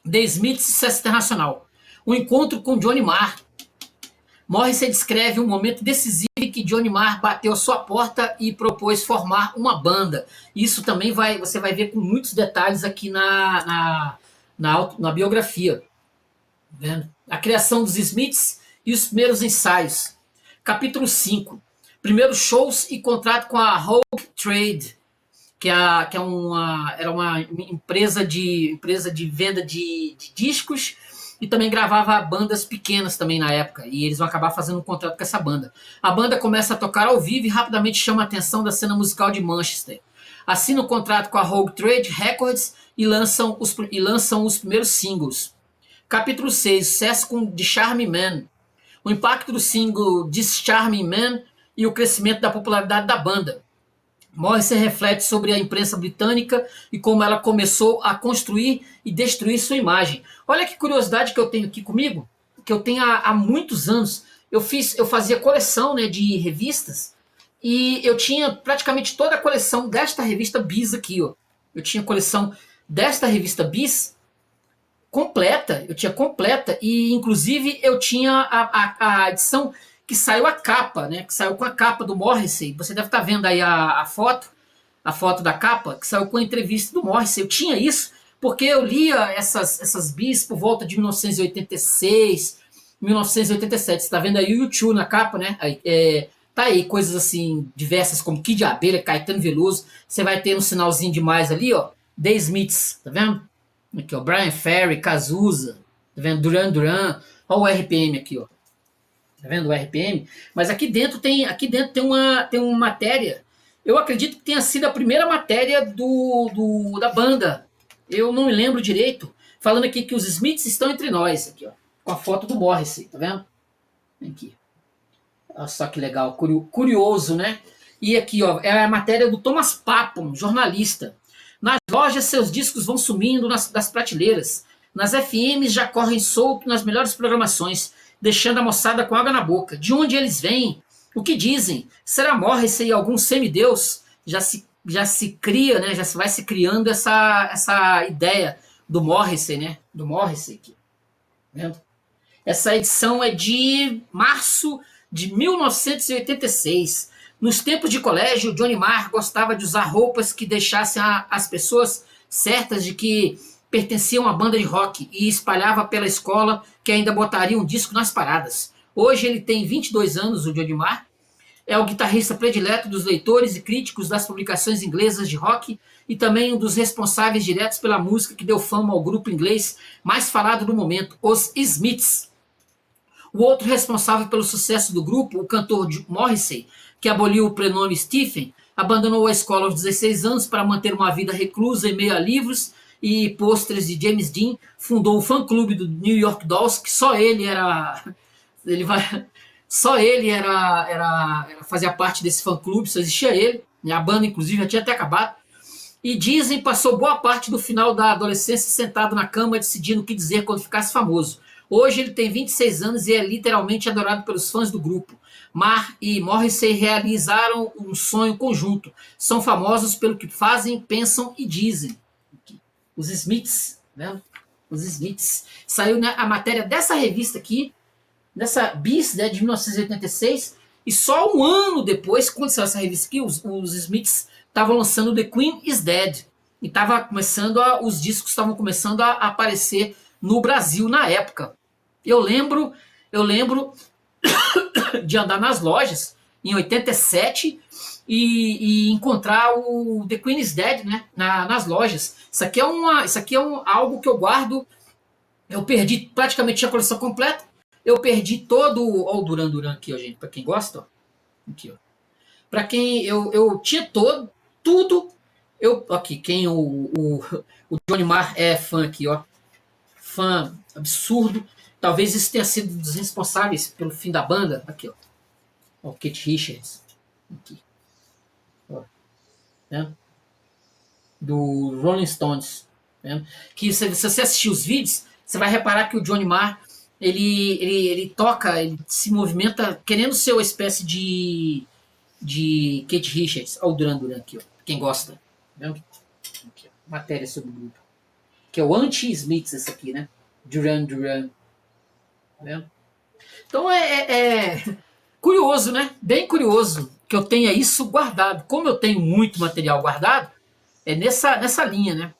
The Smiths e Sucesso Internacional. O encontro com Johnny Marr. Morrissey descreve um momento decisivo em que Johnny Marr bateu a sua porta e propôs formar uma banda. Isso também você vai ver com muitos detalhes aqui na biografia. Vendo? A criação dos Smiths e os primeiros ensaios. Capítulo 5. Primeiros shows e contrato com a Hope Trade, era uma empresa de venda de discos e também gravava bandas pequenas também na época, e eles vão acabar fazendo um contrato com essa banda. A banda começa a tocar ao vivo e rapidamente chama a atenção da cena musical de Manchester. Assina um contrato com a Rogue Trade Records e lançam os primeiros singles. Capítulo 6, sucesso com The Charming Man. O impacto do single This Charming Man e o crescimento da popularidade da banda. Morrissey reflete sobre a imprensa britânica e como ela começou a construir e destruir sua imagem. Olha que curiosidade que eu tenho aqui comigo, que eu tenho há muitos anos. Eu fazia coleção, né, de revistas e eu tinha praticamente toda a coleção desta revista Bis aqui. Ó. Eu tinha coleção desta revista Bis completa, e inclusive eu tinha a edição que saiu a capa, né? Que saiu com a capa do Morrissey. Você deve estar vendo aí a foto da capa, que saiu com a entrevista do Morrissey. Eu tinha isso porque eu lia essas bis por volta de 1986, 1987. Você está vendo aí o U2 na capa, né? Tá aí coisas assim diversas como Kid de Abelha, Caetano Veloso. Você vai ter um sinalzinho de mais ali, ó. The Smiths, tá vendo? Aqui, ó, Brian Ferry, Cazuza, tá vendo? Duran Duran. Olha o RPM aqui, ó. Tá vendo o RPM? Mas aqui dentro tem uma matéria. Eu acredito que tenha sido a primeira matéria da banda. Eu não me lembro direito. Falando aqui que os Smiths estão entre nós. Aqui, ó, com a foto do Morrissey, tá vendo? Aqui. Olha só que legal. Curioso, né? E aqui, ó, é a matéria do Thomas Papon, jornalista. Nas lojas, seus discos vão sumindo das prateleiras. Nas FMs já correm solto nas melhores programações, deixando a moçada com água na boca. De onde eles vêm? O que dizem? Será Morrissey algum semideus? Já se cria, né? Já se vai se criando essa ideia do Morrissey, né? Do Morrissey aqui. Vendo? Essa edição é de março de 1986. Nos tempos de colégio, Johnny Marr gostava de usar roupas que deixassem as pessoas certas de que pertenciam à banda de rock e espalhava pela escola que ainda botaria um disco nas paradas. Hoje ele tem 22 anos, o Johnny Marr, É o guitarrista predileto dos leitores e críticos das publicações inglesas de rock e também um dos responsáveis diretos pela música que deu fama ao grupo inglês mais falado do momento, os Smiths. O outro responsável pelo sucesso do grupo, o cantor Morrissey, que aboliu o prenome Stephen, abandonou a escola aos 16 anos para manter uma vida reclusa em meio a livros e pôsteres de James Dean, fundou o fã-clube do New York Dolls, que só ele era... Ele vai... Só ele fazia parte desse fã-clube, só existia ele. A banda, inclusive, já tinha até acabado. E dizem passou boa parte do final da adolescência sentado na cama decidindo o que dizer quando ficasse famoso. Hoje ele tem 26 anos e é literalmente adorado pelos fãs do grupo. Marr e Morrissey realizaram um sonho conjunto. São famosos pelo que fazem, pensam e dizem. Os Smiths, né? Os Smiths. Saiu, né, a matéria dessa revista aqui, dessa Bis, né, de 1986, e só um ano depois, quando saiu essa revista aqui, os Smiths estavam lançando The Queen is Dead. E os discos estavam começando a aparecer no Brasil na época. Eu lembro de andar nas lojas em 87 e encontrar o The Queen is Dead, né, nas lojas. Isso aqui é algo que eu guardo. Eu perdi praticamente a coleção completa. Eu perdi todo. Olha o Duran Duran aqui, ó, gente. Para quem gosta, ó. Aqui, ó. Para quem eu tinha tudo. Aqui, quem o Johnny Marr é fã aqui, ó. Fã absurdo. Talvez isso tenha sido um dos responsáveis pelo fim da banda. Aqui, ó. Ó, o Keith Richards. Aqui. Ó. Né? Do Rolling Stones. Né? Que se você assistir os vídeos, você vai reparar que o Johnny Marr ele toca, ele se movimenta querendo ser uma espécie de Keith Richards. Olha o Duran Duran aqui, ó. Quem gosta. Né? Aqui, ó. Matéria sobre o grupo. Que é o anti-Smiths, esse aqui, né? Duran Duran. Né? Então é curioso, né? Bem curioso que eu tenha isso guardado. Como eu tenho muito material guardado, é nessa linha, né?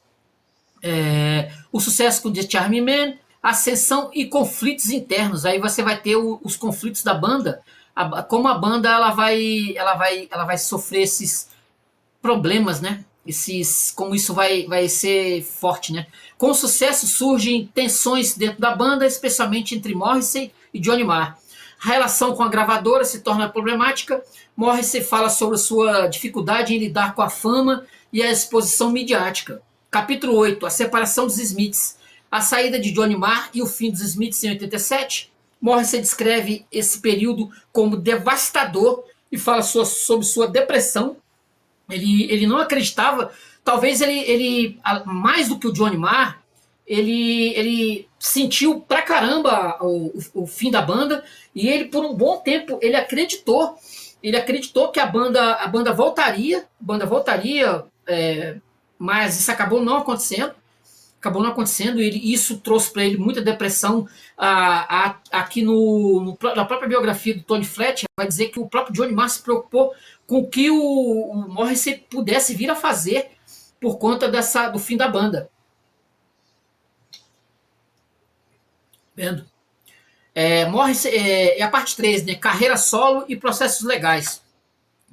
O sucesso com The Charming Man, ascensão e conflitos internos. Aí você vai ter os conflitos da banda, como a banda ela vai sofrer esses problemas, né? Como isso vai ser forte, né? Com o sucesso surgem tensões dentro da banda, especialmente entre Morrissey e Johnny Marr. A relação com a gravadora se torna problemática. Morrissey fala sobre a sua dificuldade em lidar com a fama e a exposição midiática. Capítulo 8, a separação dos Smiths. A saída de Johnny Marr e o fim dos Smiths em 87. Morrissey descreve esse período como devastador e fala sobre sua depressão. Ele não acreditava, talvez ele mais do que o Johnny Marr, ele sentiu pra caramba o fim da banda e ele por um bom tempo ele acreditou que a banda voltaria, mas isso acabou não acontecendo. E isso trouxe para ele muita depressão. Aqui na própria biografia do Tony Fletcher, vai dizer que o próprio Johnny Marr se preocupou com o que o Morrissey pudesse vir a fazer por conta do fim da banda. Vendo? Morrissey, a parte 3, né? Carreira solo e processos legais.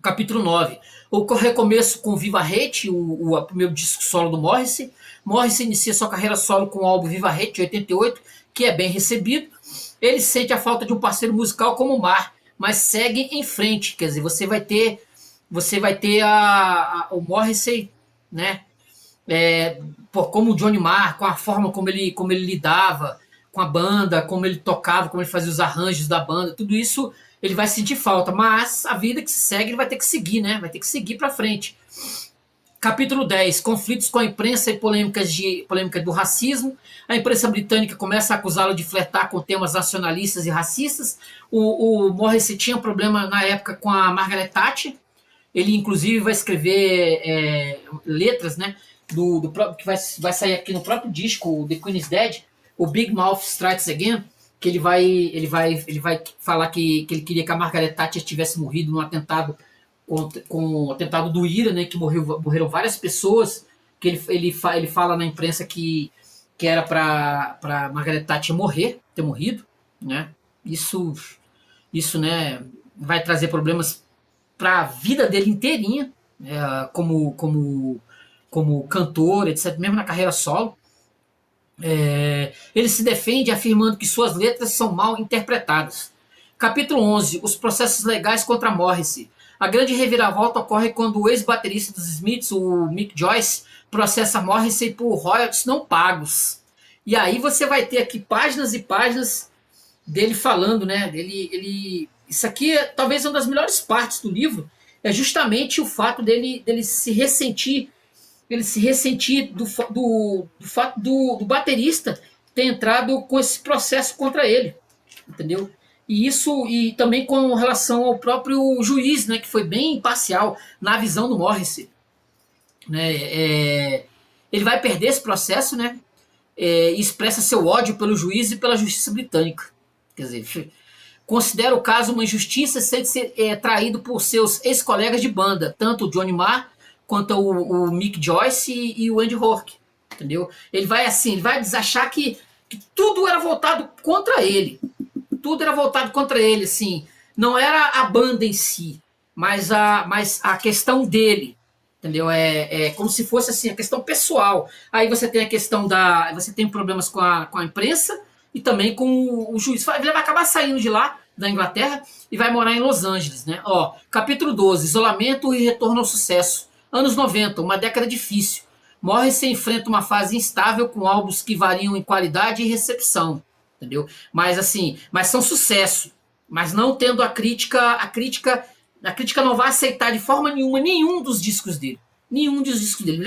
Capítulo 9. O recomeço com Viva Hate, o primeiro disco solo do Morrissey. Morrissey inicia sua carreira solo com o álbum Viva Hate, de 88, que é bem recebido. Ele sente a falta de um parceiro musical como o Marr, mas segue em frente. Quer dizer, você vai ter o Morrissey, né? Como o Johnny Marr, com a forma como ele lidava com a banda, como ele tocava, como ele fazia os arranjos da banda, tudo isso ele vai sentir falta, mas a vida que se segue ele vai ter que seguir, né? Vai ter que seguir para frente. Capítulo 10, conflitos com a imprensa e polêmica do racismo. A imprensa britânica começa a acusá-lo de flertar com temas nacionalistas e racistas. O Morrissey tinha um problema na época com a Margaret Thatcher. Ele, inclusive, vai escrever letras, né, que vai sair aqui no próprio disco, The Queen is Dead, o Big Mouth Strikes Again, que ele vai falar que ele queria que a Margaret Thatcher tivesse morrido num atentado com o atentado do IRA, né, que morreram várias pessoas, que ele fala na imprensa que era para Margaret Thatcher ter morrido, né? Isso, né, vai trazer problemas para a vida dele inteirinha, como cantor, etc., mesmo na carreira solo. Ele se defende afirmando que suas letras são mal interpretadas. Capítulo 11. Os processos legais contra Morrissey. A grande reviravolta ocorre quando o ex-baterista dos Smiths, o Mick Joyce, processa Morrissey por royalties não pagos. E aí você vai ter aqui páginas e páginas dele falando, né? Isso aqui é talvez uma das melhores partes do livro, é justamente o fato dele se ressentir. Ele se ressentir do fato do baterista ter entrado com esse processo contra ele, entendeu? E isso, e também com relação ao próprio juiz, né, que foi bem imparcial na visão do Morrissey, né? Ele vai perder esse processo, né? E expressa seu ódio pelo juiz e pela justiça britânica. Quer dizer, considera o caso uma injustiça, sente-se traído por seus ex-colegas de banda, tanto o Johnny Marr quanto o Mick Joyce e o Andy Rourke, entendeu? Ele vai desachar que tudo era voltado contra ele. Tudo era voltado contra ele, assim. Não era a banda em si, mas a questão dele, entendeu? É como se fosse assim, a questão pessoal. Aí você tem a questão você tem problemas com a imprensa e também com o juiz. Ele vai acabar saindo de lá, da Inglaterra, e vai morar em Los Angeles, né? Capítulo 12, isolamento e retorno ao sucesso. Anos 90, uma década difícil. Morrissey enfrenta uma fase instável com álbuns que variam em qualidade e recepção, entendeu? Mas são sucesso. Mas não tendo a crítica não vai aceitar de forma nenhuma nenhum dos discos dele. Nenhum dos discos dele.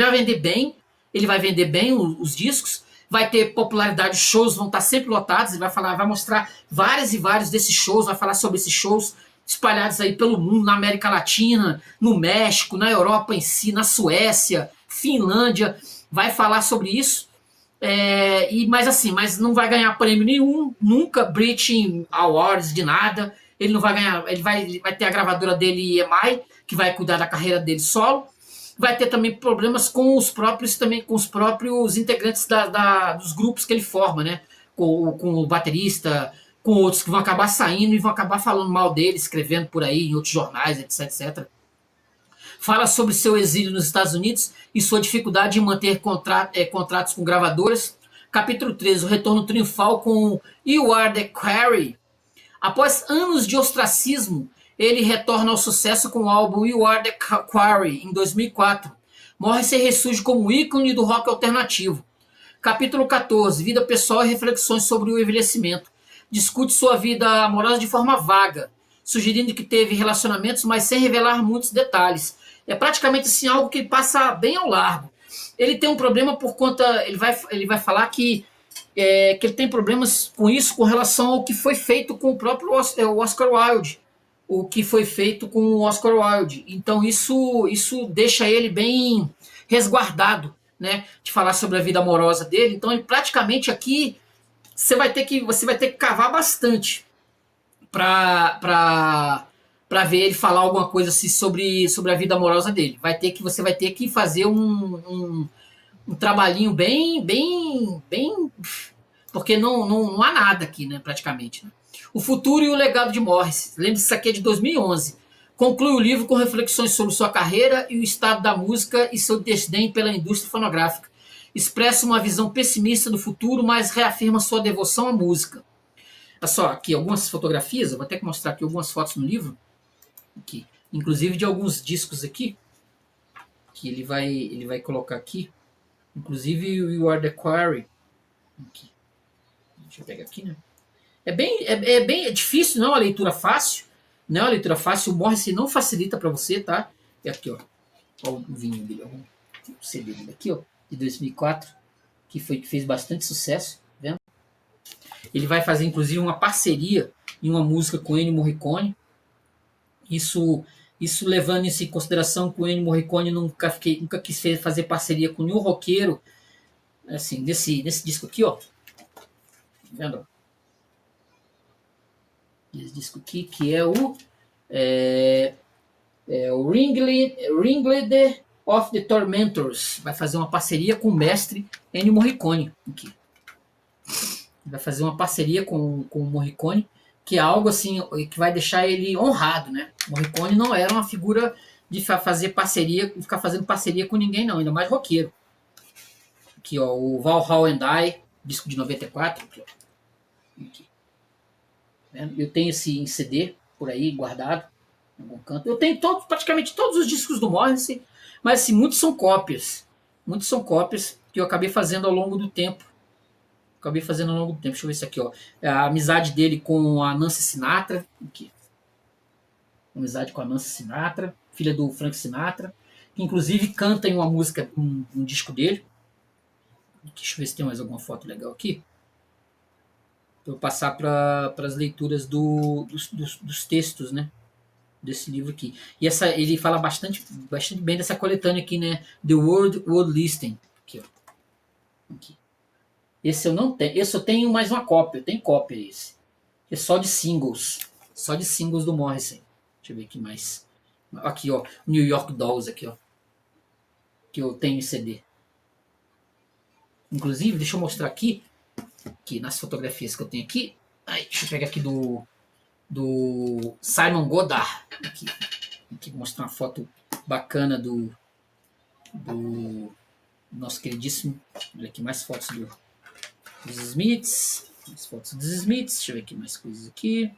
Ele vai vender bem os discos, vai ter popularidade, os shows vão estar sempre lotados, ele vai mostrar vários e vários desses shows, vai falar sobre esses shows espalhados aí pelo mundo, na América Latina, no México, na Europa em si, na Suécia, Finlândia, vai falar sobre isso, mas não vai ganhar prêmio nenhum, nunca British Awards de nada, ele não vai ganhar, ele vai ter a gravadora dele, EMI, que vai cuidar da carreira dele solo, vai ter também problemas com os próprios integrantes dos grupos que ele forma, né, com o baterista, com outros que vão acabar saindo e vão acabar falando mal dele, escrevendo por aí em outros jornais, etc. Fala sobre seu exílio nos Estados Unidos e sua dificuldade em manter contratos com gravadoras. Capítulo 13, o retorno triunfal com You Are The Quarry. Após anos de ostracismo, ele retorna ao sucesso com o álbum You Are The Quarry, em 2004. Morrissey ressurge como ícone do rock alternativo. Capítulo 14, vida pessoal e reflexões sobre o envelhecimento. Discute sua vida amorosa de forma vaga, sugerindo que teve relacionamentos, mas sem revelar muitos detalhes. É praticamente assim, algo que passa bem ao largo. Ele tem um problema por conta... Ele vai falar que ele tem problemas com isso com relação ao que foi feito com o próprio Oscar Wilde. O que foi feito com o Oscar Wilde. Então isso deixa ele bem resguardado, né, de falar sobre a vida amorosa dele. Então ele praticamente aqui... Você vai ter que cavar bastante para ver ele falar alguma coisa assim sobre a vida amorosa dele. Você vai ter que fazer um trabalhinho bem, porque não há nada aqui, né, praticamente. Né? O futuro e o legado de Morrissey. Lembre-se, isso aqui é de 2011. Conclui o livro com reflexões sobre sua carreira e o estado da música e seu desdém pela indústria fonográfica. Expressa uma visão pessimista do futuro, mas reafirma sua devoção à música. Olha só, aqui algumas fotografias, eu vou até mostrar aqui algumas fotos no livro, aqui, inclusive de alguns discos aqui, que ele vai colocar aqui, inclusive o You Are The Quarry. Aqui. Deixa eu pegar aqui, né? É difícil, não é uma leitura fácil, não é uma leitura fácil, o Morrissey não facilita para você, tá? É aqui, ó, o vinho dele, o CD dele aqui, ó, de 2004, que fez bastante sucesso, tá vendo? Ele vai fazer inclusive uma parceria em uma música com Ennio Morricone. Isso levando isso em consideração que o Ennio Morricone nunca quis fazer parceria com nenhum roqueiro, assim, nesse disco aqui, ó. Tá vendo? Esse disco aqui que é o Ringleader of the Tormentors. Vai fazer uma parceria com o mestre Ennio Morricone. Aqui. Vai fazer uma parceria com o Morricone que é algo assim que vai deixar ele honrado, né? Morricone não era uma figura de fazer parceria, de ficar fazendo parceria com ninguém não, ainda mais roqueiro. Aqui, ó, o Valhalla and I, disco de 94. Aqui, ó. Aqui. Eu tenho esse em CD por aí guardado em algum canto. Eu tenho praticamente todos os discos do Morrissey, mas assim, muitos são cópias. Muitos são cópias que eu acabei fazendo ao longo do tempo. Deixa eu ver isso aqui, ó. A amizade dele com a Nancy Sinatra. Aqui. Amizade com a Nancy Sinatra, filha do Frank Sinatra, que inclusive canta em uma música, um disco dele. Deixa eu ver se tem mais alguma foto legal aqui. Para eu passar para as leituras dos textos, né? Desse livro aqui. E ele fala bastante bem dessa coletânea aqui, né? The World Listing. Aqui, ó. Aqui. Esse eu não tenho. Esse eu tenho mais uma cópia. Eu tenho cópia esse. É só de singles. Só de singles do Morrissey. Deixa eu ver aqui mais. Aqui, ó. New York Dolls aqui, ó. Que eu tenho em CD. Inclusive, deixa eu mostrar aqui nas fotografias que eu tenho aqui. Aí, deixa eu pegar aqui do Simon Goddard. Aqui vou mostrar uma foto bacana do nosso queridíssimo. Olha aqui mais fotos dos Smiths. Mais fotos dos Smiths. Deixa eu ver aqui mais coisas aqui.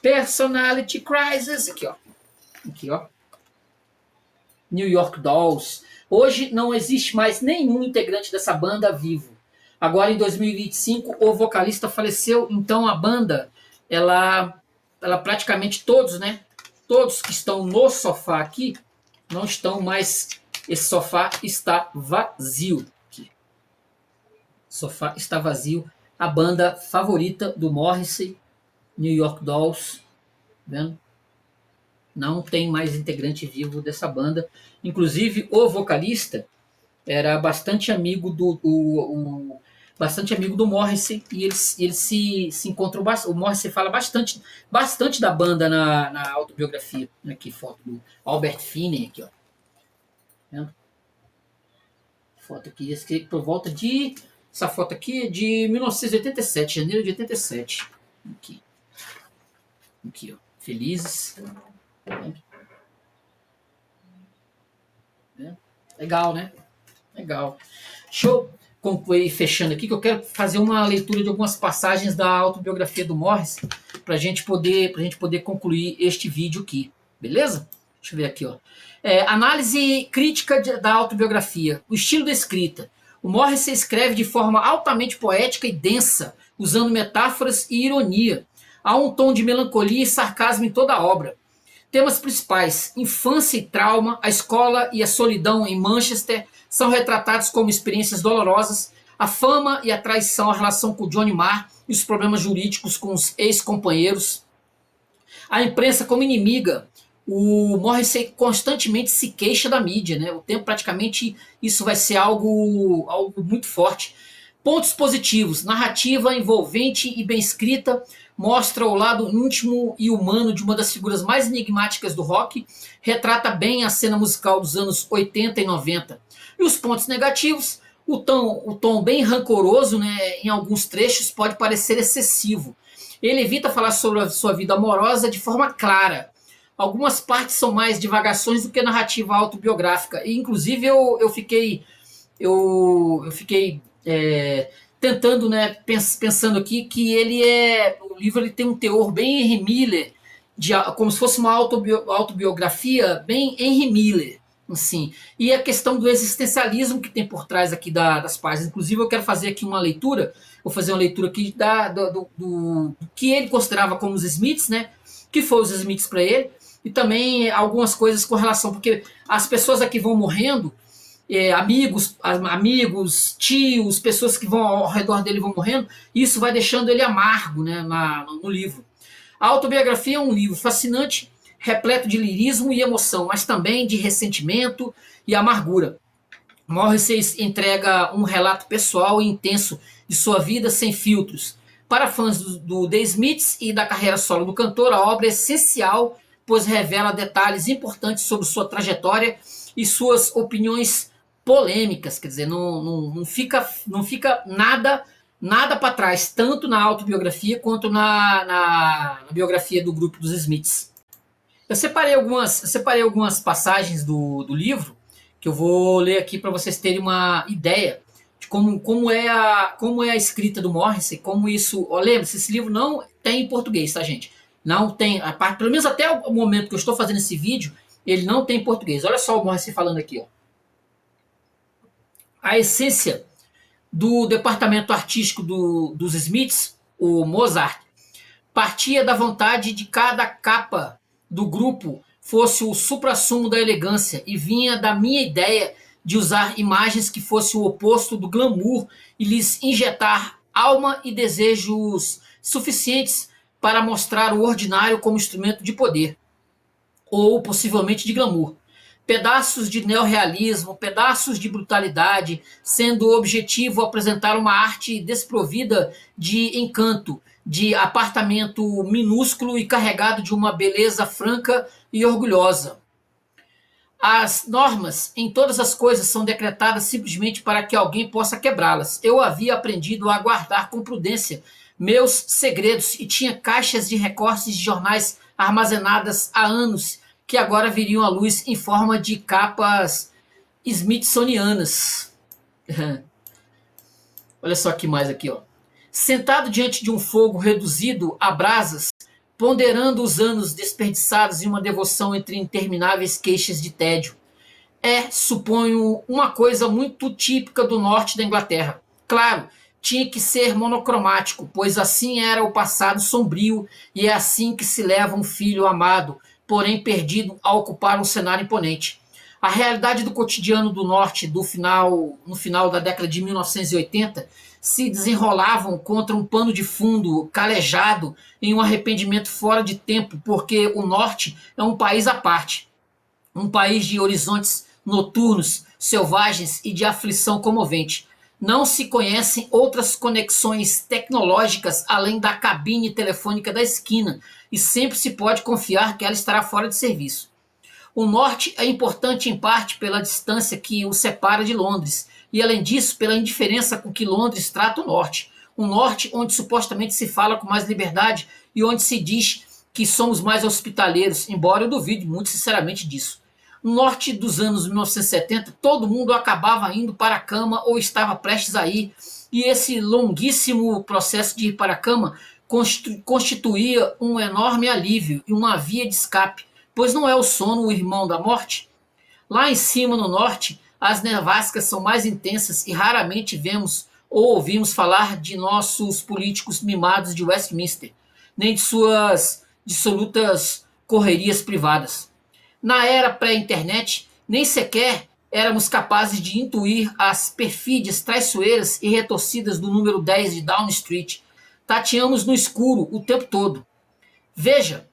Personality Crisis. Aqui, ó. Aqui, ó. New York Dolls. Hoje não existe mais nenhum integrante dessa banda vivo. Agora, em 2025, o vocalista faleceu, então a banda, ela praticamente todos, né? Todos que estão no sofá aqui, não estão mais. Esse sofá está vazio. Aqui. O sofá está vazio. A banda favorita do Morrissey, New York Dolls, tá vendo? Não tem mais integrante vivo dessa banda. Inclusive, o vocalista era bastante amigo do Morrissey, e eles se encontram bastante. O Morrissey fala bastante da banda na autobiografia. Aqui, foto do Albert Finney, aqui, ó. Vendo? Foto aqui, por volta de... Essa foto aqui é de 1987, janeiro de 87. Aqui, ó. Felizes. Legal, né? Legal. Deixa eu concluir fechando aqui, que eu quero fazer uma leitura de algumas passagens da autobiografia do Morrissey para a gente poder concluir este vídeo aqui. Beleza? Deixa eu ver aqui, ó. Análise crítica da autobiografia. O estilo da escrita. O Morrissey escreve de forma altamente poética e densa, usando metáforas e ironia. Há um tom de melancolia e sarcasmo em toda a obra. Temas principais: infância e trauma, a escola e a solidão em Manchester são retratados como experiências dolorosas, a fama e a traição, a relação com Johnny Marr e os problemas jurídicos com os ex-companheiros. A imprensa como inimiga. O Morrissey constantemente se queixa da mídia, né? O tempo praticamente isso vai ser algo muito forte. Pontos positivos: narrativa envolvente e bem escrita, mostra o lado íntimo e humano de uma das figuras mais enigmáticas do rock, retrata bem a cena musical dos anos 80 e 90. E os pontos negativos: o tom bem rancoroso, né, em alguns trechos pode parecer excessivo. Ele evita falar sobre a sua vida amorosa de forma clara. Algumas partes são mais divagações do que narrativa autobiográfica. E, inclusive, eu fiquei tentando, né, pensando aqui que o livro ele tem um teor bem Henry Miller, como se fosse uma autobiografia bem Henry Miller, assim. E a questão do existencialismo que tem por trás aqui das páginas. Inclusive, eu quero fazer aqui uma leitura, vou fazer uma leitura aqui do que ele considerava como os Smiths, né, que foi os Smiths para ele, e também algumas coisas com relação, porque as pessoas aqui vão morrendo, amigos, tios, pessoas que vão ao redor dele vão morrendo, e isso vai deixando ele amargo, né, no livro. A autobiografia é um livro fascinante, repleto de lirismo e emoção, mas também de ressentimento e amargura. Morrissey entrega um relato pessoal e intenso de sua vida sem filtros. Para fãs do The Smiths e da carreira solo do cantor, a obra é essencial, pois revela detalhes importantes sobre sua trajetória e suas opiniões polêmicas, quer dizer, não fica nada Nada para trás, tanto na autobiografia quanto na biografia do grupo dos Smiths. Eu separei algumas passagens do livro que eu vou ler aqui para vocês terem uma ideia de como é a escrita do Morrissey, como isso. Ó, lembre-se, esse livro não tem em português, tá, gente? Não tem, pelo menos até o momento que eu estou fazendo esse vídeo, ele não tem em português. Olha só o Morrissey falando aqui, ó. A essência do departamento artístico dos Smiths, o Mozart, partia da vontade de cada capa do grupo fosse o suprassumo da elegância e vinha da minha ideia de usar imagens que fossem o oposto do glamour e lhes injetar alma e desejos suficientes para mostrar o ordinário como instrumento de poder, ou possivelmente de glamour. Pedaços de neorrealismo, pedaços de brutalidade, sendo o objetivo apresentar uma arte desprovida de encanto, de apartamento minúsculo e carregado de uma beleza franca e orgulhosa. As normas em todas as coisas são decretadas simplesmente para que alguém possa quebrá-las. Eu havia aprendido a guardar com prudência meus segredos e tinha caixas de recortes de jornais armazenadas há anos que agora viriam à luz em forma de capas smithsonianas. Olha só que mais aqui, ó. Sentado diante de um fogo reduzido a brasas, ponderando os anos desperdiçados em uma devoção entre intermináveis queixas de tédio. Suponho, uma coisa muito típica do norte da Inglaterra. Claro, tinha que ser monocromático, pois assim era o passado sombrio e é assim que se leva um filho amado, porém perdido, a ocupar um cenário imponente. A realidade do cotidiano do norte no final da década de 1980 se desenrolavam contra um pano de fundo calejado em um arrependimento fora de tempo, porque o norte é um país à parte, um país de horizontes noturnos, selvagens e de aflição comovente. Não se conhecem outras conexões tecnológicas além da cabine telefônica da esquina, e sempre se pode confiar que ela estará fora de serviço. O norte é importante em parte pela distância que o separa de Londres, e além disso pela indiferença com que Londres trata o norte. Um norte onde supostamente se fala com mais liberdade e onde se diz que somos mais hospitaleiros, embora eu duvide muito sinceramente disso. No norte dos anos 1970, todo mundo acabava indo para a cama ou estava prestes a ir, e esse longuíssimo processo de ir para a cama constituía um enorme alívio e uma via de escape, pois não é o sono o irmão da morte? Lá em cima, no norte, as nevascas são mais intensas e raramente vemos ou ouvimos falar de nossos políticos mimados de Westminster, nem de suas dissolutas correrias privadas. Na era pré-internet, nem sequer éramos capazes de intuir as perfídias traiçoeiras e retorcidas do número 10 de Downing Street. Tateamos no escuro o tempo todo. Veja,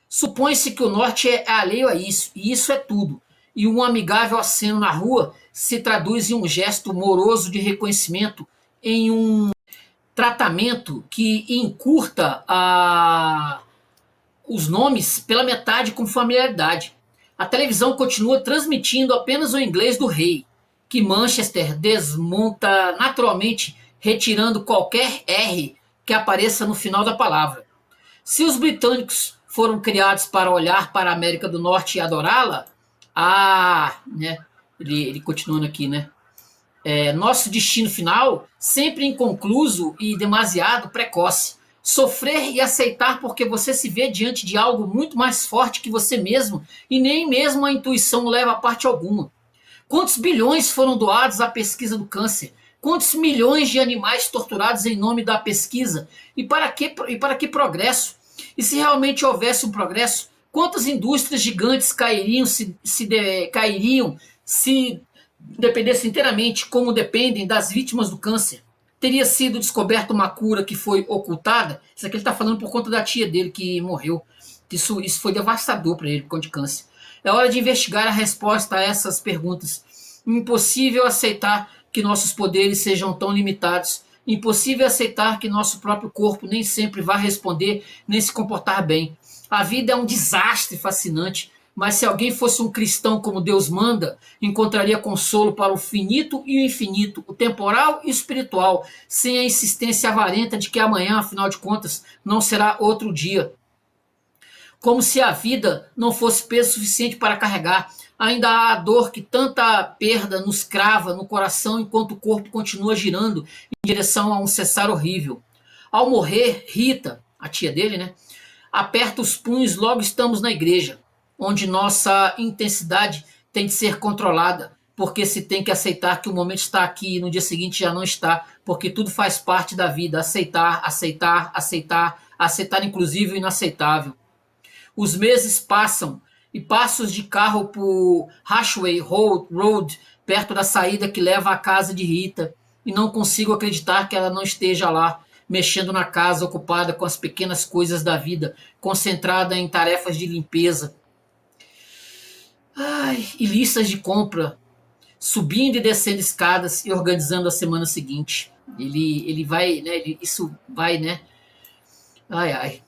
supõe-se que o norte é alheio a isso, e isso é tudo. E um amigável aceno na rua se traduz em um gesto moroso de reconhecimento, em um tratamento que encurta os nomes pela metade com familiaridade. A televisão continua transmitindo apenas o inglês do rei, que Manchester desmonta naturalmente, retirando qualquer R que apareça no final da palavra. Se os britânicos foram criados para olhar para a América do Norte e adorá-la, né? Ele continuando aqui, né? Nosso destino final, sempre inconcluso e demasiado precoce. Sofrer e aceitar porque você se vê diante de algo muito mais forte que você mesmo e nem mesmo a intuição leva a parte alguma. Quantos bilhões foram doados à pesquisa do câncer? Quantos milhões de animais torturados em nome da pesquisa? E para que progresso? E se realmente houvesse um progresso, quantas indústrias gigantes cairiam se dependessem inteiramente como dependem das vítimas do câncer? Teria sido descoberta uma cura que foi ocultada? Isso aqui ele está falando por conta da tia dele que morreu. Isso foi devastador para ele por conta de câncer. É hora de investigar a resposta a essas perguntas. Impossível aceitar que nossos poderes sejam tão limitados. Impossível aceitar que nosso próprio corpo nem sempre vá responder nem se comportar bem. A vida é um desastre fascinante, mas se alguém fosse um cristão como Deus manda, encontraria consolo para o finito e o infinito, o temporal e o espiritual, sem a insistência avarenta de que amanhã, afinal de contas, não será outro dia. Como se a vida não fosse peso suficiente para carregar. Ainda há a dor que tanta perda nos crava no coração enquanto o corpo continua girando em direção a um cessar horrível. Ao morrer, Rita, a tia dele, né, aperta os punhos, logo estamos na igreja, onde nossa intensidade tem de ser controlada, porque se tem que aceitar que o momento está aqui e no dia seguinte já não está, porque tudo faz parte da vida, aceitar, aceitar, aceitar, aceitar inclusive o inaceitável. Os meses passam e passos de carro por Hashway Road, perto da saída que leva à casa de Rita, e não consigo acreditar que ela não esteja lá, mexendo na casa, ocupada com as pequenas coisas da vida, concentrada em tarefas de limpeza. Ai, e listas de compra, subindo e descendo escadas e organizando a semana seguinte. Ele vai, né? Isso vai, né? Ai, ai.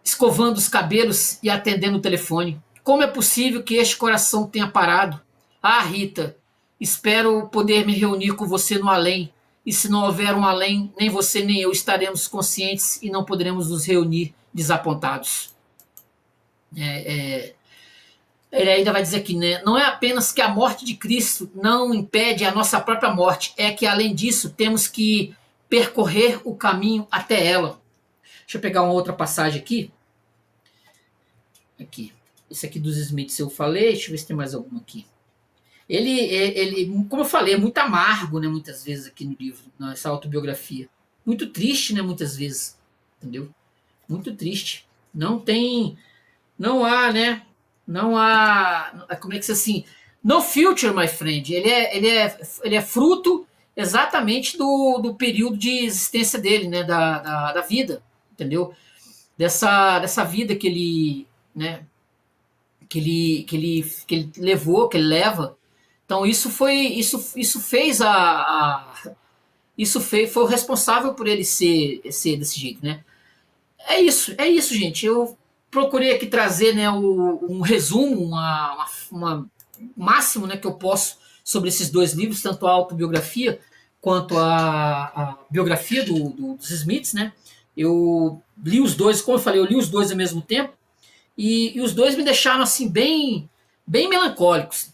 Escovando os cabelos e atendendo o telefone. Como é possível que este coração tenha parado? Ah, Rita, espero poder me reunir com você no além. E se não houver um além, nem você nem eu estaremos conscientes e não poderemos nos reunir desapontados. Ele ainda vai dizer aqui, né? Não é apenas que a morte de Cristo não impede a nossa própria morte, é que, além disso, temos que percorrer o caminho até ela. Deixa eu pegar uma outra passagem aqui. Aqui. Esse aqui dos Smiths eu falei. Deixa eu ver se tem mais algum aqui. Ele, como eu falei, é muito amargo, né? Muitas vezes aqui no livro, nessa autobiografia. Muito triste, né? Muitas vezes. Entendeu? Muito triste. Não há, né? Não há, como é que se assim, no future, my friend. Ele é fruto exatamente do período de existência dele, né? Da vida, entendeu? Dessa vida que ele, né? Que ele levou, que ele leva. Então isso fez foi o responsável por ele ser desse jeito, né? É isso, gente. Eu procurei aqui trazer, né, um resumo, máximo, né, que eu posso sobre esses dois livros, tanto a autobiografia quanto a biografia dos Smiths, né? Eu li os dois, como eu falei, eu li os dois ao mesmo tempo e os dois me deixaram assim bem melancólicos,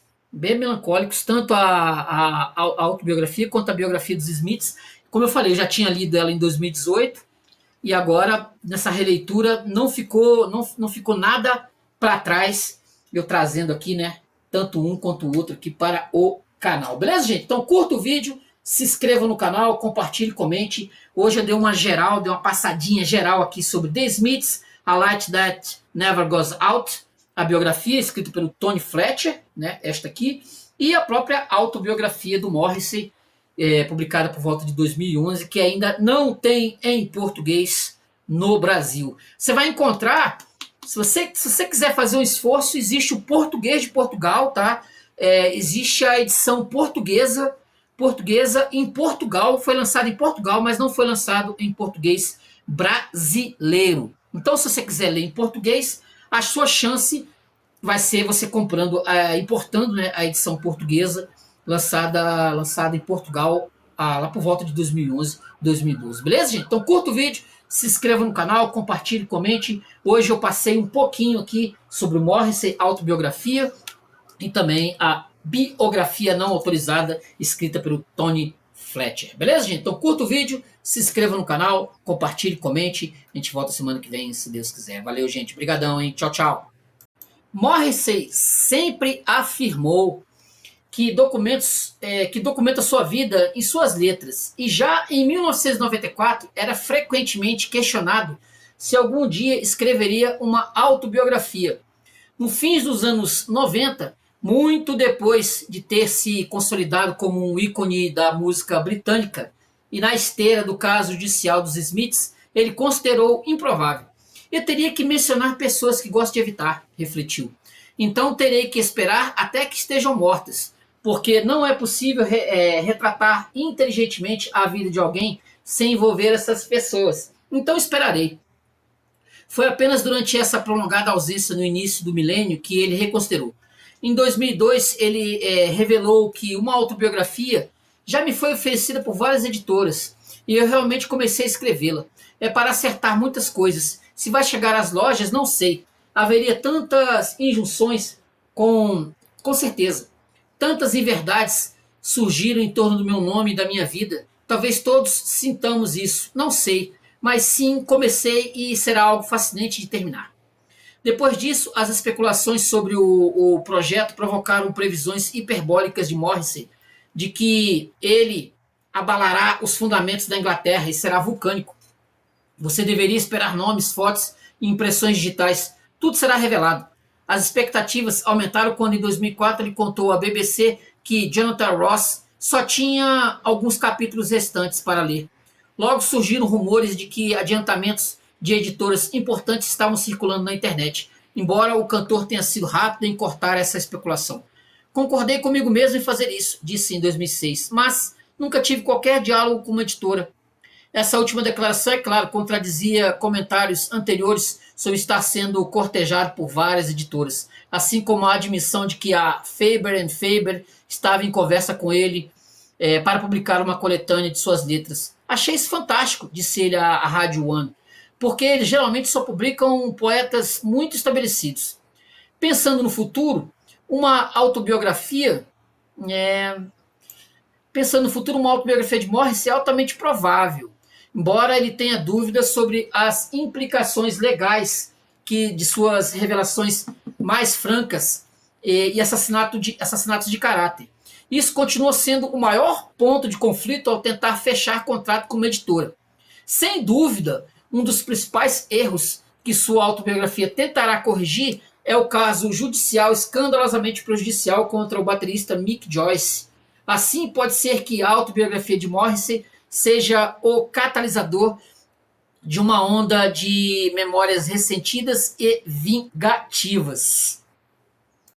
tanto a autobiografia quanto a biografia dos Smiths. Como eu falei, eu já tinha lido ela em 2018 e agora nessa releitura não ficou nada para trás, eu trazendo aqui, né, tanto um quanto o outro aqui para o canal. Beleza, gente? Então curta o vídeo, se inscreva no canal, compartilhe, comente. Hoje eu dei uma passadinha geral aqui sobre The Smiths, A Light That Never Goes Out, a biografia escrita pelo Tony Fletcher, né, esta aqui, e a própria autobiografia do Morrissey, publicada por volta de 2011, que ainda não tem em português no Brasil. Você vai encontrar, se você quiser fazer um esforço, existe o português de Portugal, tá? Existe a edição portuguesa em Portugal, foi lançado em Portugal, mas não foi lançado em português brasileiro. Então, se você quiser ler em português, a sua chance vai ser você importando, né, a edição portuguesa lançada em Portugal lá por volta de 2011, 2012. Beleza, gente? Então curta o vídeo, se inscreva no canal, compartilhe, comente. Hoje eu passei um pouquinho aqui sobre o Morrissey, autobiografia, e também a biografia não autorizada escrita pelo Tony Fletcher. Beleza, gente? Então curta o vídeo, se inscreva no canal, compartilhe, comente. A gente volta semana que vem, se Deus quiser. Valeu, gente. Obrigadão, hein? Tchau, tchau. Morrissey sempre afirmou que documenta sua vida em suas letras. E já em 1994 era frequentemente questionado se algum dia escreveria uma autobiografia. No fim dos anos 90, muito depois de ter se consolidado como um ícone da música britânica e na esteira do caso judicial dos Smiths, ele considerou improvável. Eu teria que mencionar pessoas que gosto de evitar, refletiu. Então terei que esperar até que estejam mortas, porque não é possível retratar inteligentemente a vida de alguém sem envolver essas pessoas. Então esperarei. Foi apenas durante essa prolongada ausência no início do milênio que ele reconsiderou. Em 2002, ele revelou que uma autobiografia já me foi oferecida por várias editoras e eu realmente comecei a escrevê-la. É para acertar muitas coisas. Se vai chegar às lojas, não sei. Haveria tantas injunções, com certeza. Tantas inverdades surgiram em torno do meu nome e da minha vida. Talvez todos sintamos isso, não sei. Mas sim, comecei e será algo fascinante de terminar. Depois disso, as especulações sobre o projeto provocaram previsões hiperbólicas de Morrissey de que ele abalará os fundamentos da Inglaterra e será vulcânico. Você deveria esperar nomes, fotos e impressões digitais. Tudo será revelado. As expectativas aumentaram quando, em 2004, ele contou à BBC que Jonathan Ross só tinha alguns capítulos restantes para ler. Logo surgiram rumores de que adiantamentos de editoras importantes estavam circulando na internet, embora o cantor tenha sido rápido em cortar essa especulação. Concordei comigo mesmo em fazer isso, disse em 2006, mas nunca tive qualquer diálogo com uma editora. Essa última declaração, é claro, contradizia comentários anteriores sobre estar sendo cortejado por várias editoras, assim como a admissão de que a Faber Faber estava em conversa com ele para publicar uma coletânea de suas letras. Achei isso fantástico, disse ele à Rádio One, porque eles geralmente só publicam poetas muito estabelecidos. Pensando no futuro, uma autobiografia é, pensando no futuro, uma autobiografia de Morrissey é altamente provável, embora ele tenha dúvidas sobre as implicações legais de suas revelações mais francas e assassinatos de caráter. Isso continua sendo o maior ponto de conflito ao tentar fechar contrato com uma editora. Sem dúvida, um dos principais erros que sua autobiografia tentará corrigir é o caso judicial escandalosamente prejudicial contra o baterista Mick Joyce. Assim, pode ser que a autobiografia de Morrissey seja o catalisador de uma onda de memórias ressentidas e vingativas.